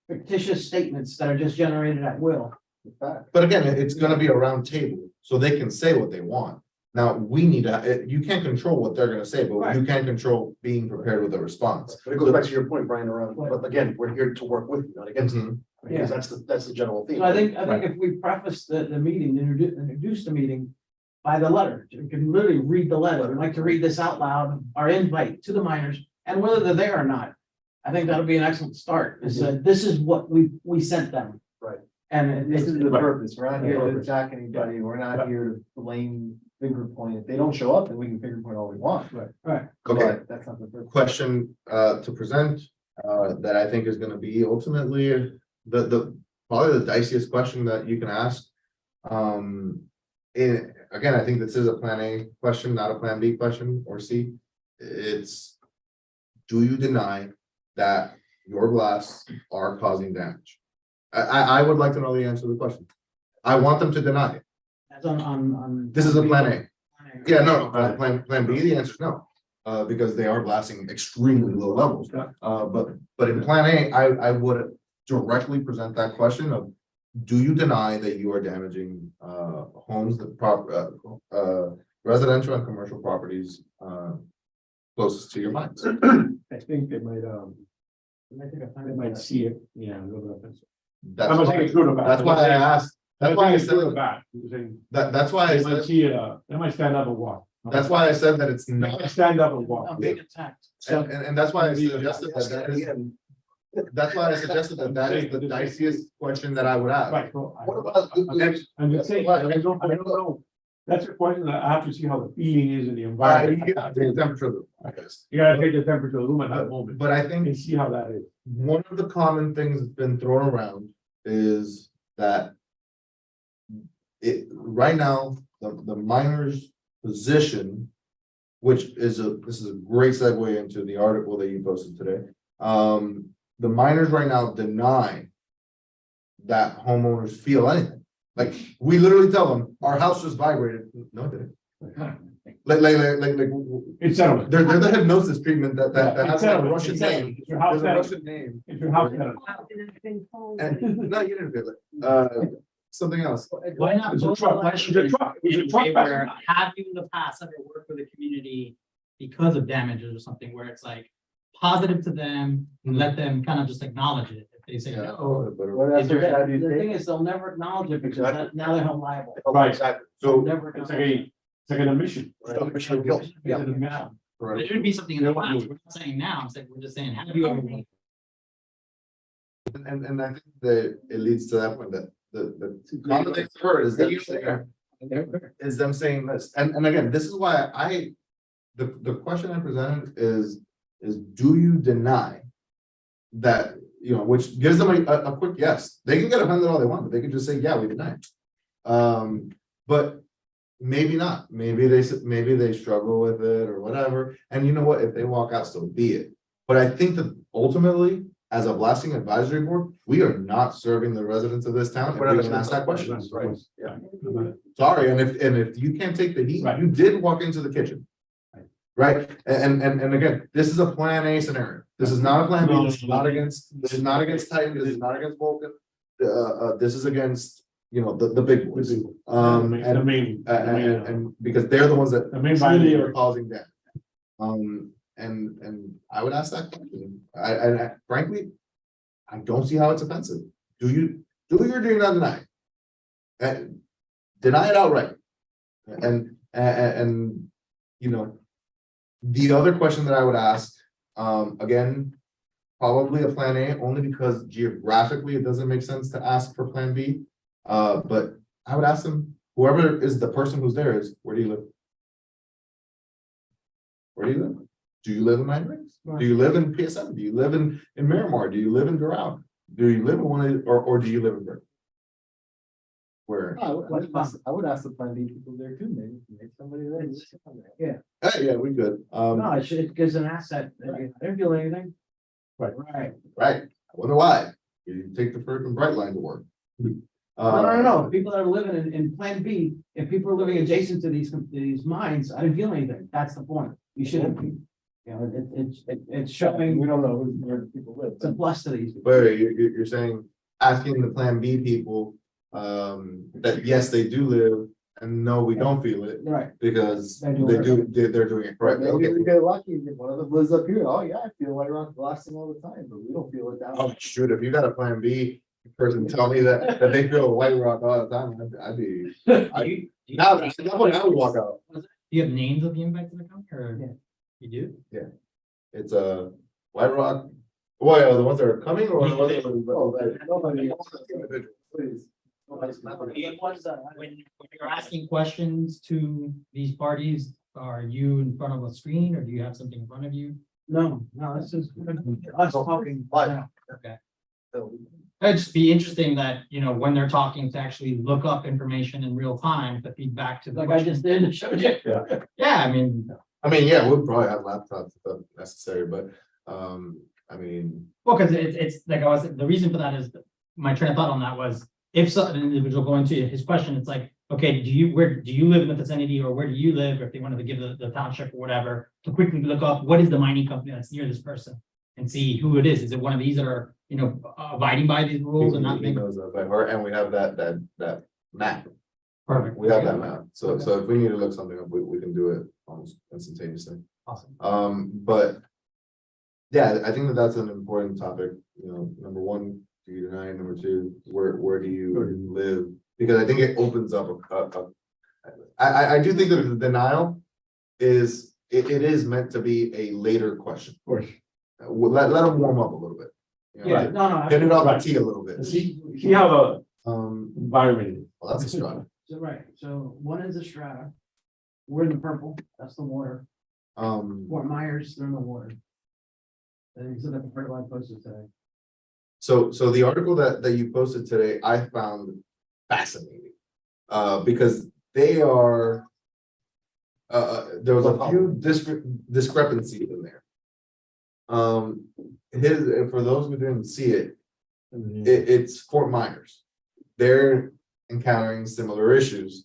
fictitious statements that are just generated at will? But again, it's gonna be a round table, so they can say what they want. Now, we need to, you can't control what they're gonna say, but you can control being prepared with a response. But it goes back to your point, Brian, around, but again, we're here to work with you, not against you, Mhm. because that's the general theme. So I think if we preface the meeting, introduce the meeting by the letter, you can literally read the letter. I'd like to read this out loud, our invite to the miners, and whether they're there or not. I think that'll be an excellent start. Is that this is what we sent them. Right. And This is the Right. purpose, we're not here to Purpose. attack anybody, we're not here to blame, finger point, if they don't show up, then we can finger point all we want. Right. Okay, But that's not the purpose. question to present that I think is gonna be ultimately probably the diciest question that you can ask. Again, I think this is a plan A question, not a plan B question or C. It's, do you deny that your blasts are causing damage? I would like to know the answer to the question. I want them to deny it. That's on. This is a plan A. Yeah, no, plan B, the answer is no. Because they are blasting extremely low levels. But in plan A, I would directly present that question of, do you deny that you are damaging homes, residential and commercial properties closest to your mines? I think they might see it, yeah. a little bit. I'm not saying it's good or bad. That's why I asked, that's why I it's good or said, bad. I'm saying that's why I They might said, see it, they might stand up and walk. that's why I said that it's They not. might stand up and walk. I'm being attacked. And that's why I suggested that's why I suggested that is the diciest question that I would ask. Right. so What about, I'm just saying, I don't know. That's a question that I have to see how the feeling is in the You environment. gotta take the temperature of the room, I guess. You gotta take the temperature of the room at that moment But I think and see how that is. one of the common things that's been thrown around is that right now, the miner's position, which is this is a great segue into the article that you posted today. The miners right now deny that homeowners feel anything. Like, we literally tell them, our house just vibrated. No, it didn't. Like, It's settled. they're the hypnosis treatment that It's has a settled. Russian It's settled. name. It's your house There's a settled. Russian name. It's your house settled. And, no, you didn't feel it. Something else. Why not? It's a vote truck. election It's a truck. It's a in truck. favor? Have you in the past ever worked with a community because of damages or something where it's like positive to them and let them kind of just acknowledge it? If they say no, What Is there- effort have you The thing taken? is, they'll never acknowledge it because now they're held liable. Right. Exactly. They'll So, never It's acknowledge like an admission. It's not a mission of guilt. It's an admission. there should be something in the past. We're not saying now, I'm saying, we're just saying, have you ever? and I think that it leads to that point that the common thing I've heard is them saying this, and again, this is why the question I presented is do you deny that, you know, which gives them a quick yes. They can get offended all they want, but they can just say, yeah, we deny it. But maybe not, maybe they struggle with it or whatever, and you know what, if they walk out, so be it. But I think that ultimately, as a blasting advisory board, we are not serving the residents of this town if we don't ask that question. Right, yeah. Sorry, and if you can't take the heat, Right. you did walk into the kitchen. Right, and again, this is a plan A scenario, this is not a plan B, this is not against Titan, this is not against Vulcan. This is against, you know, the big boys, and because they're the ones that The main truly violator. are causing damage. And I would ask that question, I frankly, I don't see how it's offensive, do you or do you not deny it? Deny it outright, and, you know. The other question that I would ask, again, probably a plan A, only because geographically it doesn't make sense to ask for plan B. But I would ask them, whoever is the person who's there is, where do you live? Where do you live? Do you live in Nine Rings? Do you live in PSM? Do you live in Miramar? Do you live in Doral? Do you live in one of, or do you live in Brick? Where? I would ask the plan B people there too, maybe somebody there. Yeah, we could, No, it gives an asset. They don't feel anything. Right. Right. right, I wonder why, you take the freaking bright line to work. No. People that are living in Plan B, if people are living adjacent to these mines, I didn't feel anything. That's the point. You shouldn't be. You know, it's showing, We don't know where the people live. it's a plus to these. people. But you're saying, asking the plan B people, that yes, they do live, and no, we don't feel it, Right. because They're doing they're doing it correctly. Maybe Okay. we get lucky, if one of them lives up here, oh yeah, I feel White Rock blasting all the time, but we don't feel it down. Oh, shoot, if you got a plan B person tell me that they feel White Rock all the time, I'd be, now, at that point, I would walk out. Do you have names of the impacts in the county or? Yeah. You do? It's a White Rock, well, the ones that are coming or the ones that Oh, are. nobody, please. When you're asking questions to these parties, are you in front of a screen or do you have something in front of you? No, this is us talking. Live. Okay. So, It'd just be interesting that, you know, when they're talking to actually look up information in real time, to feed back to the. Like I just did and showed you. Yeah, I mean, Yeah, we'll probably have laptops if necessary, but, I mean, well, because it's like the reason for that is my train of thought on that was if an individual going to his question, it's like, okay, where do you live in the vicinity or where do you live? Or if they wanted to give the township or whatever, to quickly look up what is the mining company that's near this person and see who it is. Is it one of these that are, you know, abiding by these rules and not he making? knows that by heart, and we have that map. Perfect. We have that map, so if we need to look something up, we can do it almost instantaneously. Awesome. But. Yeah, I think that's an important topic, you know, number one, do you deny, number two, where do you live? Because I think it opens up I do think that the denial it is meant to be a later question. Of course. Let them warm up a little bit. You know, Yeah, no. Get it off the Right. tee a little bit. See how the Well, environment is. that's a struggle. So, right, so one is the strata. We're in the purple, that's the water. Fort Myers, they're in the water. And he's in the fertilizer posted today. So the article that you posted today, I found fascinating. Because they are. There was a few discrepancies in there. For those who didn't see it, it's Fort Myers. They're encountering similar issues.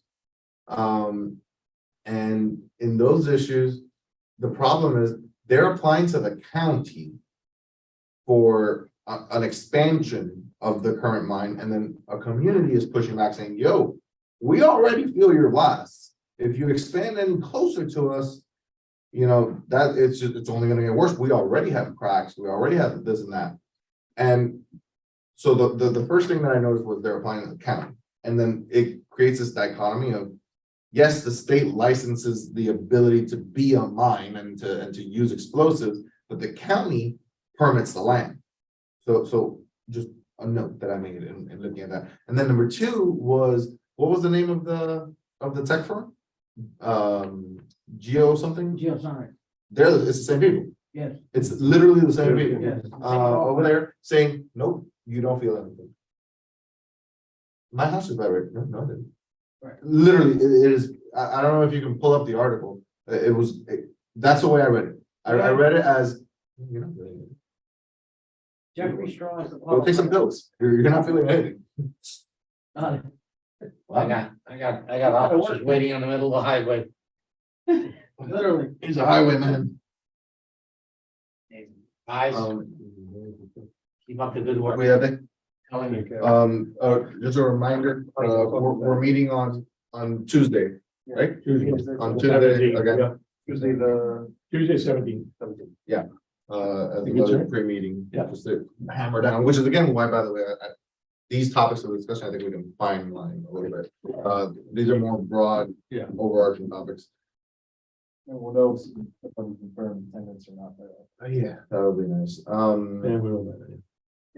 And in those issues, the problem is they're applying to the county for an expansion of the current mine, and then a community is pushing back saying, yo, we already feel your blast. If you expand any closer to us, you know, that it's only gonna get worse. We already have cracks, we already have this and that. And so the first thing that I noticed was they're applying to the county, and then it creates this dichotomy of, yes, the state licenses the ability to be a mine and to use explosives, but the county permits the land. So just a note that I made in looking at that. And then number two was, what was the name of the tech firm? Geo something? Geosonic, It's the same people. yes, It's literally the same people. yes. Over there saying, nope, you don't feel anything. My house is vibrating. No, I didn't. Literally, it is, I don't know if you can pull up the article. That's the way I read it. I read it as, you're not feeling it. Jeffrey Straw is the. Go take some pills. You're not feeling anything. I got officers waiting on the middle of the highway. Literally. He's a highwayman. Guys, keep up the good work. We have it. Telling me. Just a reminder, we're meeting on Tuesday, right? Tuesday. On Tuesday again, Tuesday, the Tuesday, 17th. 17th. as Think it's another right? pre-meeting, Yeah. just to hammer down, which is again why, by the way, these topics of discussion, I think we can fine line a little bit. These are more broad, Yeah. overarching topics. And we'll know if I'm confirmed attendance or not. Yeah, that would be nice. And we'll.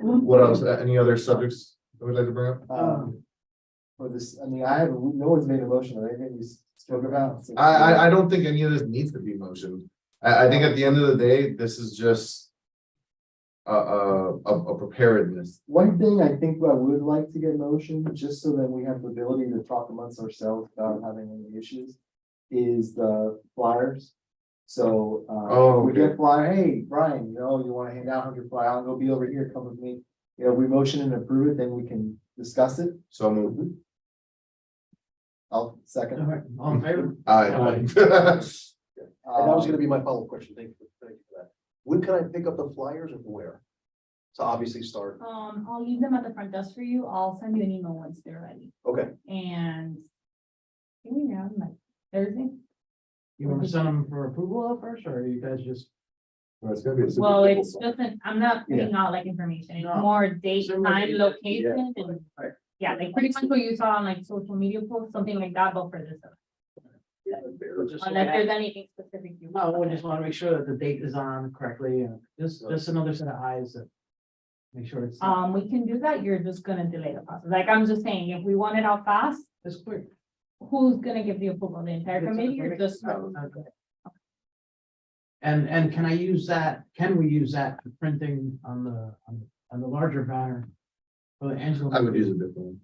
What else? Any other subjects that we'd like to bring up? For this, I mean, no one's made a motion or anything we spoke about. so- I don't think any of this needs to be motioned. I think at the end of the day, this is just a preparedness. One thing I think I would like to get motion, just so that we have the ability to talk amongst ourselves without having any issues, is the flyers. So, Oh, if we okay. get flyer, hey, Brian, you know, you wanna hand out 100 flyer, I'll go be over here, come with me. You know, we motion and approve it, then we can discuss it. So moved. I'll second. All right, all in favor? Aye. And that was Um, gonna be my follow-up question. Thank you for that. When can I pick up the flyers and where? To obviously start, I'll leave them at the front desk for you. I'll send you an email once they're ready okay, and. Can we have them like Thursday? You want to send them for approval first, or you guys just? Well, it's gonna be a super Well, simple it's one. just, I'm not putting out like information, it's No. more date, Similar time, to- location, and. Right. Yeah, like pretty much what you saw on like social media posts, something like that, but for this, Just unless there's anything specific you. No, we just want to make sure that the date is on correctly, and just another set of eyes that. Make sure it's. We can do that, you're just gonna delay the process, like, I'm just saying, if we want it out fast, It's quick. who's gonna give the approval, the entire committee or just? Okay. And can I use that, can we use that for printing on the larger banner? For the Angela. I would use a different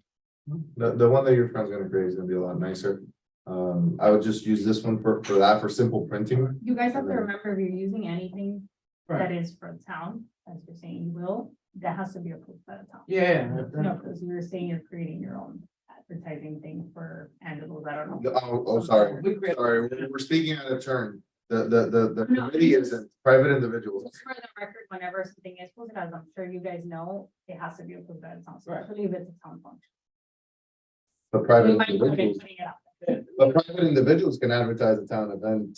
one. The one that your friend's gonna create is gonna be a lot nicer. I would just use this one for that, for simple printing. You guys have to remember, if you're using anything that Right, is for the town, as you're saying you will, that has to be approved by the town. yeah, No, because you were saying you're creating your own advertising thing for Angela's, I don't know. Oh, sorry, We create- sorry, we're speaking out of turn. The No, committee it's- isn't private individuals. Just for the record, whenever something is posted, as I'm sure you guys know, it has to be approved by the town, Right. especially if it's a town function. The private We might not be individuals, putting it out. but private individuals can advertise a town event,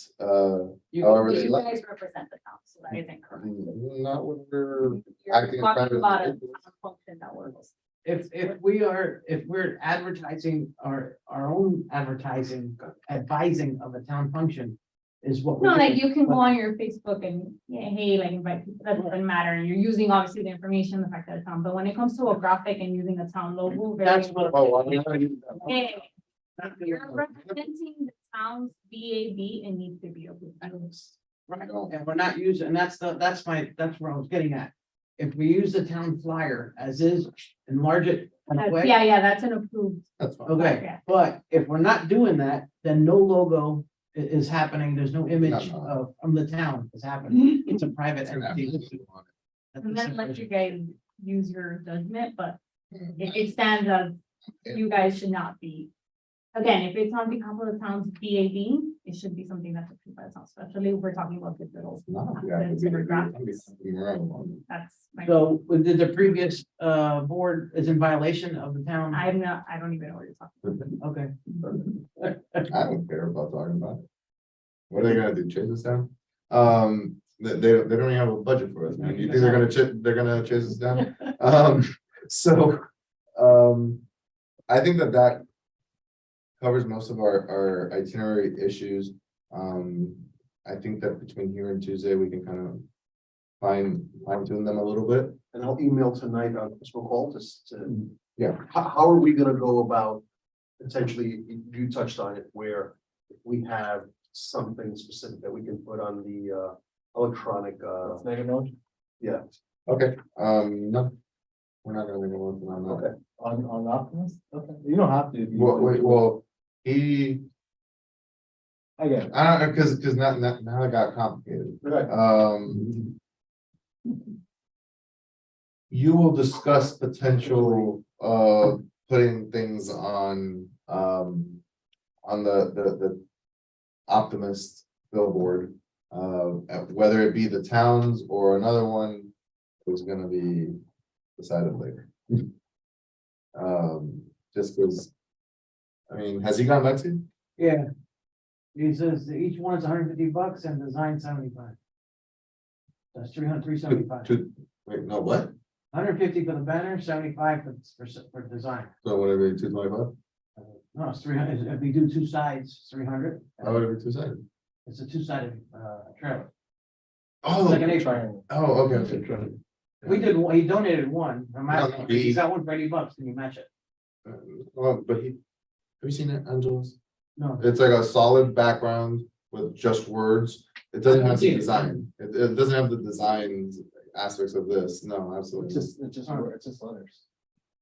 You- however But they you like. guys represent the town, so that isn't correct. Not when we're You're acting as talking private about a individuals. town function that we're. If we're advertising our own advertising, advising of a town function is what. No, we're like doing. you can go on your Facebook and, yeah, hey, like invite people, that doesn't matter, and you're using obviously the information, the fact that it's town, but when it comes to a graphic and using a town logo. very That's what. Oh, I'm not using that. Hey, if you're representing the town's BAB, it needs to be approved. Right, and we're not using, and that's where I was getting at. If we use the town flyer as is, enlarge it in a way. Yeah, that's an approved. That's fine. Okay, Yeah. but if we're not doing that, then no logo is happening, there's no image No. of, from the town is happening, it's a private It's an entity. application on it. That's I'm the gonna let you separation. guys use your judgment, but it stands as, you guys should not be. Again, if it's on behalf of the town's BAB, it should be something that's approved by the town, especially if we're talking about digital. No, yeah, assets or graphics. That's my, So, did the previous, board is in violation of the town? I don't even know what you're talking Okay, I don't care about talking about it. What are they gonna do, chase us down? They don't even have a budget for us, man. You think they're gonna chase us down? So, I think that covers most of our itinerary issues. I think that between here and Tuesday, we can kind of fine tune them a little bit. and I'll email tonight on Christmas call to. Yeah. How are we gonna go about, potentially, you touched on it, where we have something specific that we can put on the electronic, Let's make a motion. yeah. Okay, no. We're not gonna make a motion on that. Okay, on Optimus? Okay, you don't have to. if you- Well, wait, well, he, I get it. I don't know, cause now it got complicated. Right. You will discuss potential, putting things on, the Optimist billboard. Whether it be the towns or another one, was gonna be decided later. Just cause, I mean, has he gone back to you? Yeah. He says that each one's $150 and design 75. That's 375. Wait, no, what? 150 for the banner, 75 for design. So whatever, 225? No, it's 300. If we do two sides, 300. How would it be 2 seconds? It's a two-sided trailer. Oh, Like an apron. oh, okay. We did, he donated one. I'm asking, he- he's got one for $80. Can you match it? Well, but have you seen it, Angelos? No. It's like a solid background with just words. It doesn't have the design. It doesn't have the design aspects of this. No, absolutely. It's just letters.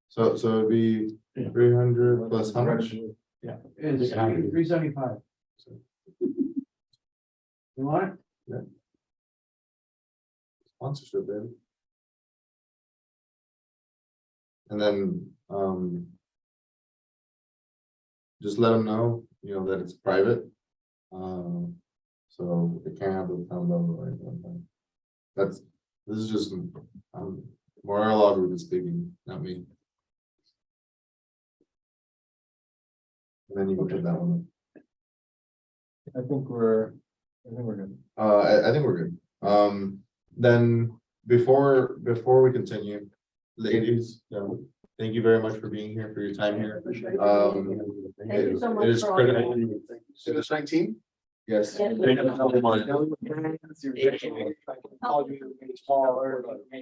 So it'd be 300 plus how much? It's 375. You want it? Sponsorship, baby. And then, just let them know, that it's private. So it can't have the town logo or anything like that. This is just, Morella group is speaking, not me. And then you can put that one. I think we're good. I think we're good. Then before we continue, ladies, thank you very much for being here, for your time here. Thank you so much It is for all critical. So this 19? Yes. Yes.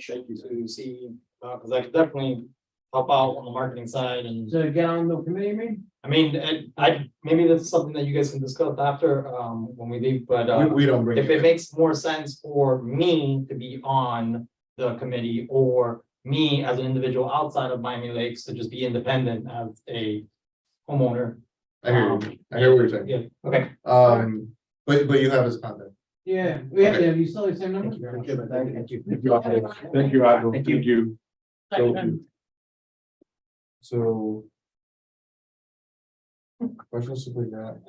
To see, because I could definitely help out on the marketing side and. So get on the committee, you mean? I mean, maybe that's something that you guys can discuss after, when we leave, but, We don't bring. if it makes more sense for me to be on the committee or me as an individual outside of Miami Lakes to just be independent as a homeowner. I hear you. I hear what you're saying. Yeah, okay. But you have his contact. Yeah, have you still the same number? Thank you. Thank you, Admiral. Thank you. So. Questions like that?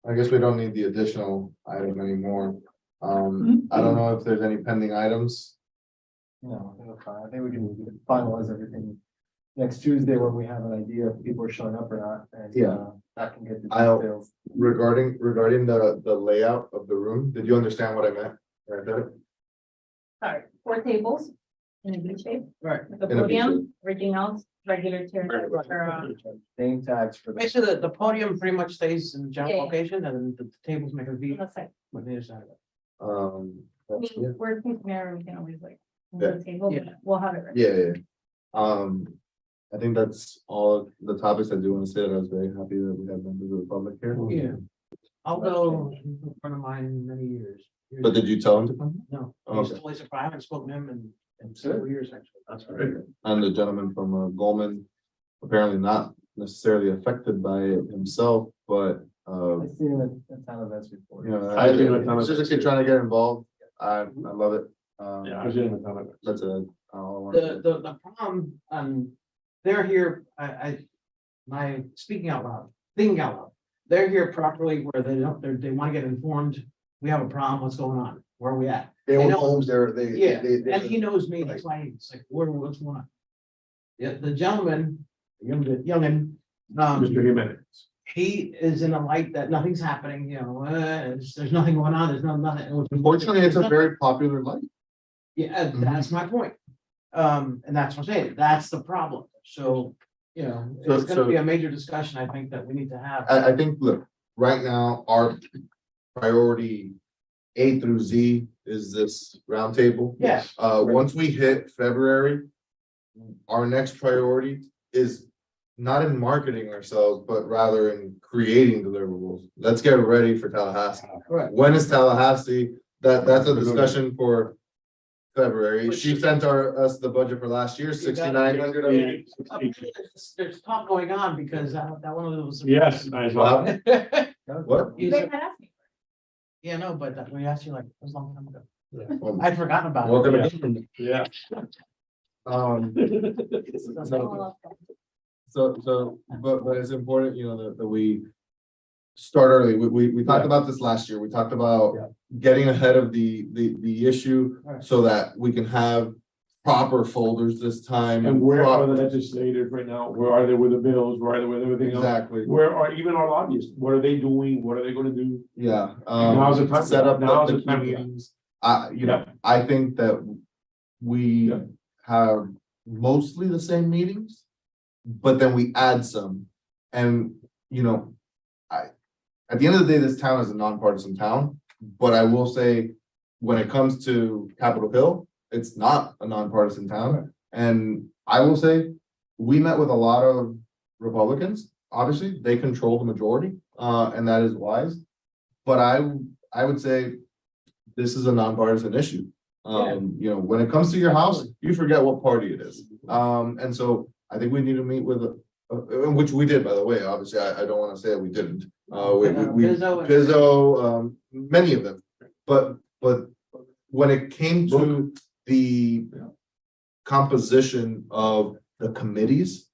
I guess we don't need the additional item anymore. I don't know if there's any pending items. No, I think we're fine. I think we can finalize everything next Tuesday when we have an idea if people are showing up or not. And that can get the details. Regarding the layout of the room, did you understand what I meant? Right there? Sorry, 4 tables in a B shape. Right. With the In a V shape. podium, everything else, regular chairs. Name tags for the. Basically, the podium pretty much stays in the general Yeah. location and then the tables make a V That's like, with the other side of it. I That's, mean, worst case scenario, we can always like, move Yeah. the table, Yeah. but we'll have it. ready. yeah. I think that's all of the topics I do want to say. That I was very happy that we have members of the public here. Yeah. Although, he's a friend of mine many years. But did you tell him to come? No, Okay. he's totally surprised. I haven't spoken to him in several years, actually. That's great. And the gentleman from Goldman, apparently not necessarily affected by it himself, but, I've seen him at town events before. I've seen him at town it's just a kid trying to get involved. I love it. I've seen him in town. That's all I want to say. The problem, they're here, speaking out loud, thinking out loud. They're here properly where they want to get informed. We have a problem, what's going on? Where are we at? They They own know- homes there, Yeah, and he knows me, that's why it's like, what's going on? Yeah, the gentleman, youngin, Mr. Jimenez. he is in a light that nothing's happening, there's nothing going on, there's nothing. Unfortunately, it's a very popular light. Yeah, that's my point. And that's what I'm saying, that's the problem, so, it's gonna be a major discussion, I think, that we need to have. I think, look, right now, our priority A through Z is this roundtable. Yeah. Once we hit February, our next priority is not in marketing ourselves, but rather in creating deliverables. Let's get ready for Tallahassee. Right. When is Tallahassee? That's a discussion for February. She sent us the budget for last year, 6,900. There's talk going on because that one of those. Yes, I saw. What? You They said- had asked me. Yeah, no, but we asked you like, it was a long time ago. Well, I'd forgotten about it. Welcome to government. Yeah. Um, but it's important, you know, that we start early. We talked about this last year. We talked about Yeah. getting ahead of the issue Right. so that we can have proper folders this time. And where are the Proper- legislators right now? Where are they with the bills? Where are they with everything else? Exactly, Where are even our lobbyists? What are they doing? What are they gonna do? yeah. Now's the time. Set up Now's the the time. key meetings. You know, I think that we Yeah. have mostly the same meetings, but then we add some. And, you know, at the end of the day, this town is a nonpartisan town, but I will say, when it comes to Capitol Hill, it's not a nonpartisan town. And I will say, we met with a lot of Republicans. Obviously, they control the majority, and that is wise. But I would say this is a nonpartisan issue. You know, when it comes to your house, you forget what party it is. And so I think we need to meet with, which we did, by the way. Obviously, I don't want to say that we didn't. Pizzo, many of them. But when it came to the composition of the committees,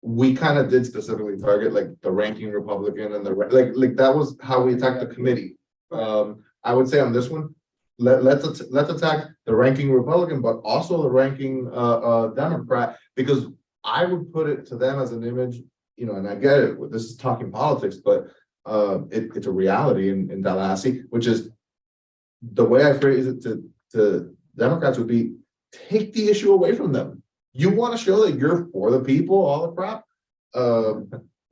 we kind of did specifically target like the ranking Republican and like that was how we attacked the committee. I would say on this one, let's attack the ranking Republican, but also the ranking Democrat, because I would put it to them as an image, you know, and I get it, this is talking politics, but it's a reality in Tallahassee, which is the way I phrase it to Democrats would be, take the issue away from them. You want to show that you're for the people, all the crap.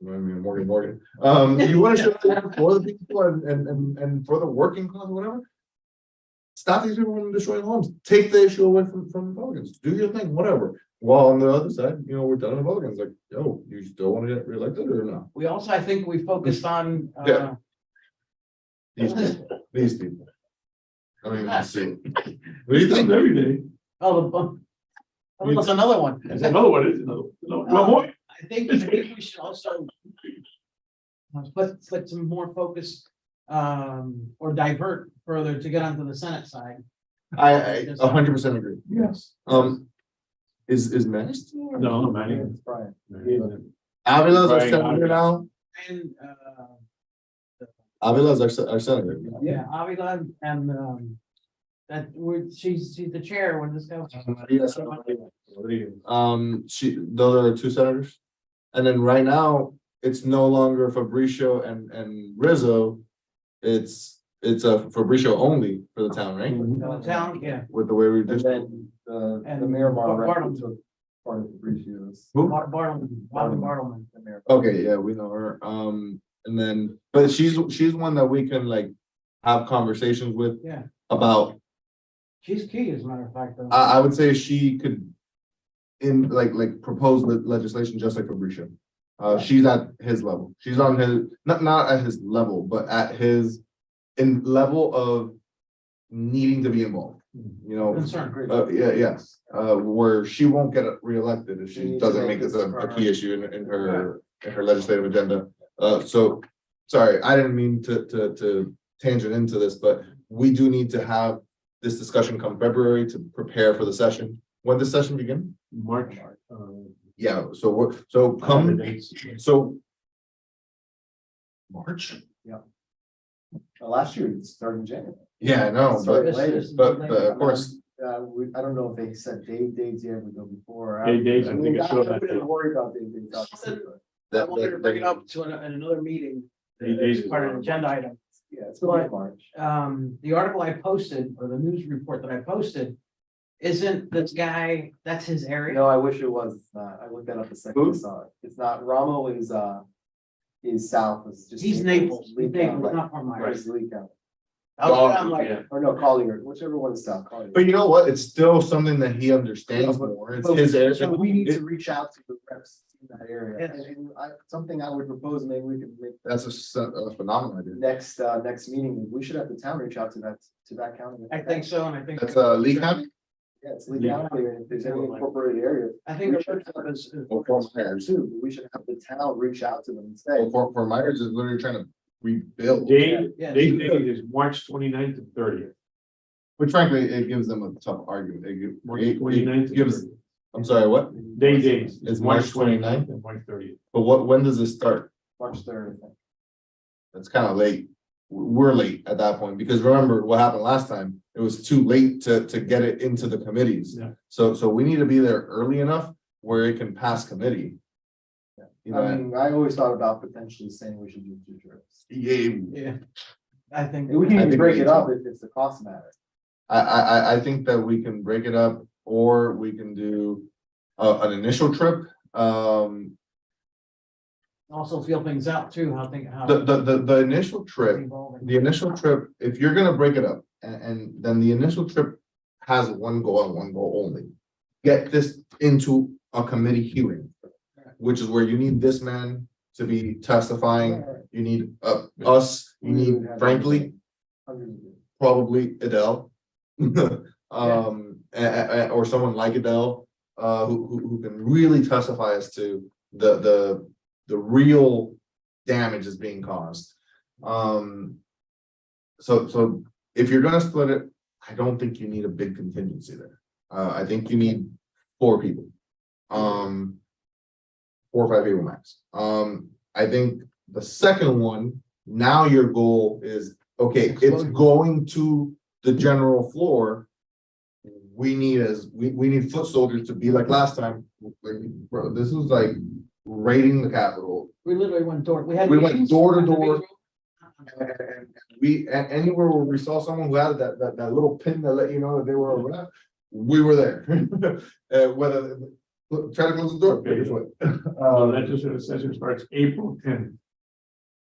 Morgan. You want to show that you're for the people and for the working class, whatever. Stop these people from destroying homes. Take the issue away from Republicans. Do your thing, whatever. While on the other side, you know, we're telling Republicans like, yo, you still want to get reelected or not? We also, I think we focused on, Yeah. These people. I mean, let's see. What do you think? Every day. oh, that's another one. There's another one, it's another. No more. I think we should also put some more focus, or divert further to get onto the Senate side. I 100% agree. Yes. Is Manny still? No, Manny. It's Brian. Avila's our Right, senator now. And, Avila's our senator. yeah, Avila and, she's the chair when this goes. Those are the two senators. And then right now, it's no longer Fabricio and Rizzo. It's a Fabricio only for the town, right? The town, yeah. With the way we And just. then the And mayor Bartlett. took part of the Appreciates. Who? Bartleman. The mayor. Okay, yeah, we know her. And then, but she's one that we can like have conversations with Yeah, about. she's key, as a matter of fact, though. I would say she could like propose legislation just like Fabricio. She's at his level. She's on his, not at his level, but at his in level of needing to be involved, you know. Concern. Yes, where she won't get reelected if she doesn't make this a key issue in her legislative agenda. So, sorry, I didn't mean to tangent into this, but we do need to have this discussion come February to prepare for the session. When does session begin? March. Yeah, so come, so. March? Last year, it started in January. Yeah, I know, Sorry, but, later. but of course, I don't know if they said dates yet, we go before. or Date after. dates, I think it's still that wouldn't day. worry about dates, obviously, but I wanted to bring it up to another meeting, as part of an agenda item. yeah, it's gonna be March. The article I posted, or the news report that I posted, isn't this guy, that's his area? No, I wish it was, it's not. I looked that up the second I saw it. It's not, Ramo is south, it's just. He's Naples, Lee County. Naples, not from Right, Myers. it's Lee County. I'm like, Yeah. Or no, Collier, whichever one is south, Collier. but you know what? It's still something that he understands more. It's his So area. we need to reach out to the reps in that area. Yes. And something I would propose, maybe we could make That's a phenomenal idea. next meeting, we should have the town reach out to that county. I think so, and I think. That's Lee County? Yeah, it's legal out there, if there's any incorporated areas. I think. We should have this, Well, for Myers, too, we should have the town reach out to them and say. for Myers is literally trying to rebuild. Date, Yeah. date is March 29th to 30th. Which frankly, it gives them a tough argument. March It 29th to gives, 30th. I'm sorry, what? Days It's March 29th? and March 30th. But when does it start? March 3rd. That's kind of late. We're late at that point, because remember what happened last time? It was too late to get it into the committees. Yeah. So we need to be there early enough where it can pass committee. You I know, mean, I always thought about potentially saying we should do 2 trips. yeah, Yeah. I think. We can I even think break we it need up if it's the cost matter. I think that we can break it up, or we can do an initial trip. Also feel things out too, how. The initial trip, Evolving. the initial trip, if you're gonna break it up, and then the initial trip has one goal and one goal only. Get this into a committee hearing, which is where you need this man to be testifying, you need us, you need frankly, probably Adele. Or someone like Adele, who can really testify as to the real damage is being caused. So if you're gonna split it, I don't think you need a big contingency there. I think you need 4 people. 4 or 5 people max. I think the second one, now your goal is, okay, it's going to the general floor. We need foot soldiers to be like last time. Bro, this was like raiding the Capitol. We literally went door, we We went door to door. And anywhere where we saw someone who had that little pin that let you know that they were a rep, we were there. Whether, try to close the door. Okay. put your foot. Legislative session starts April 10th.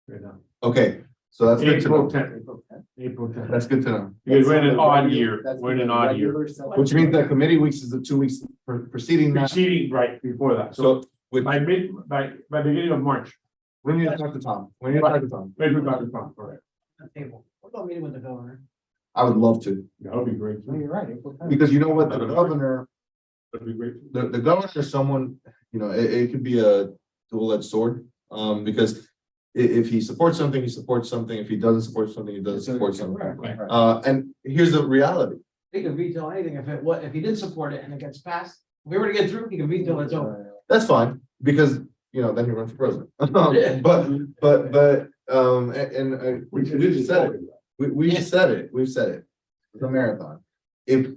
Right now. Okay, so that's good to April know. 10th. April 10th. That's good to know. Because we're in an odd Regular- year, that's we're in an the odd year. regular session. Which means that committee weeks is the 2 weeks preceding that. Preceding right before that, so So, with, by beginning of March, we need to talk to Tom. We need to talk to Tom. maybe we got the front, correct? Table. What about meeting with the governor? I would love to, That would be great. No, you're right. April 10th. because you know what, the governor, That'd be great. the governor is someone, you know, it could be a dual-edged sword. Because if he supports something, he supports something. If he doesn't support something, he doesn't support something. Right. And here's the reality. He could veto anything if he did support it and it gets passed. If we were to get through, he can veto it, it's over. That's fine, because, you know, then he runs for president. Yeah. But, and we've said it. We've Yeah. said it, we've said it. It's a marathon. If,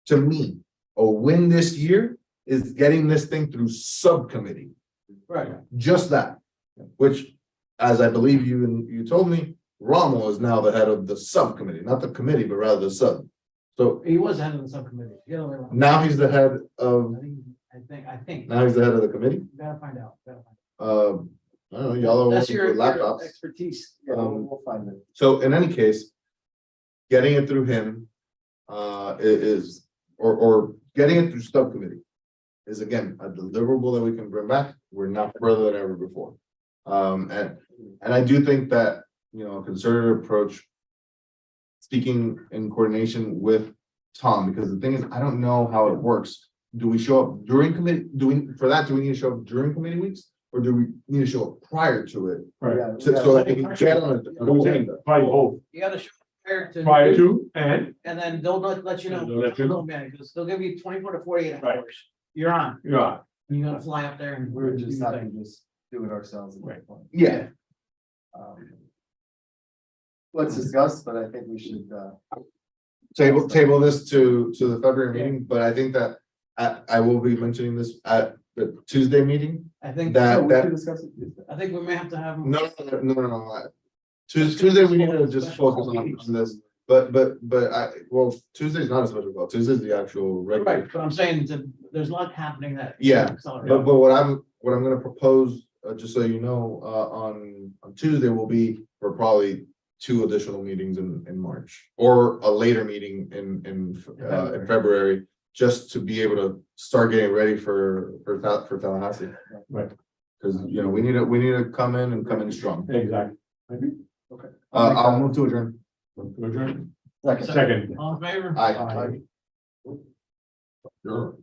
to me, a win this year is getting this thing through subcommittee, Right. just that. Which, as I believe you told me, Rommel is now the head of the subcommittee, not the committee, but rather the sub. So He was head of the subcommittee. The other way around. now he's the head of, I think. now he's the head of the committee. Gotta find out. Gotta find I don't know, y'all are out. That's working your with laptops. expertise. Yeah, we'll find it. So in any case, getting it through him, is, or getting it through subcommittee is again, a deliverable that we can bring back. We're not further than ever before. And I do think that, you know, a conservative approach, speaking in coordination with Tom, because the thing is, I don't know how it works. Do we show up during committee, do we need to show up during committee weeks? Or do we need to show up prior to it? Right. Yeah, So that they can get on an agenda? Probably both, You gotta show prior prior to, to and, and then they'll let you know. They'll let you know. Man, because they'll give you 24 to 48 Right. hours. You're on. yeah, You gotta fly up there and. We're just do your having thing. to just do it ourselves at Right. that point. Yeah, Let's discuss, but I think we should, table this to the February meeting, but I think that I will be mentioning this at the Tuesday meeting. I think, That- we should discuss it Tuesday. I think we may have to have. No. Tuesday, we need to just focus on this, but well, Tuesday's not a special call, Tuesday's the actual regular. Right, but I'm saying that there's a lot happening that. Yeah, Accelerate. But what I'm gonna propose, just so you know, on Tuesday will be for probably 2 additional meetings in March. Or a later meeting in February, just to be able to start getting ready for Tallahassee. Right. Cause you know, we need to come in strong. exactly. I'll move to adjourn. To adjourn. Second. Second. All in favor? Aye. Sure,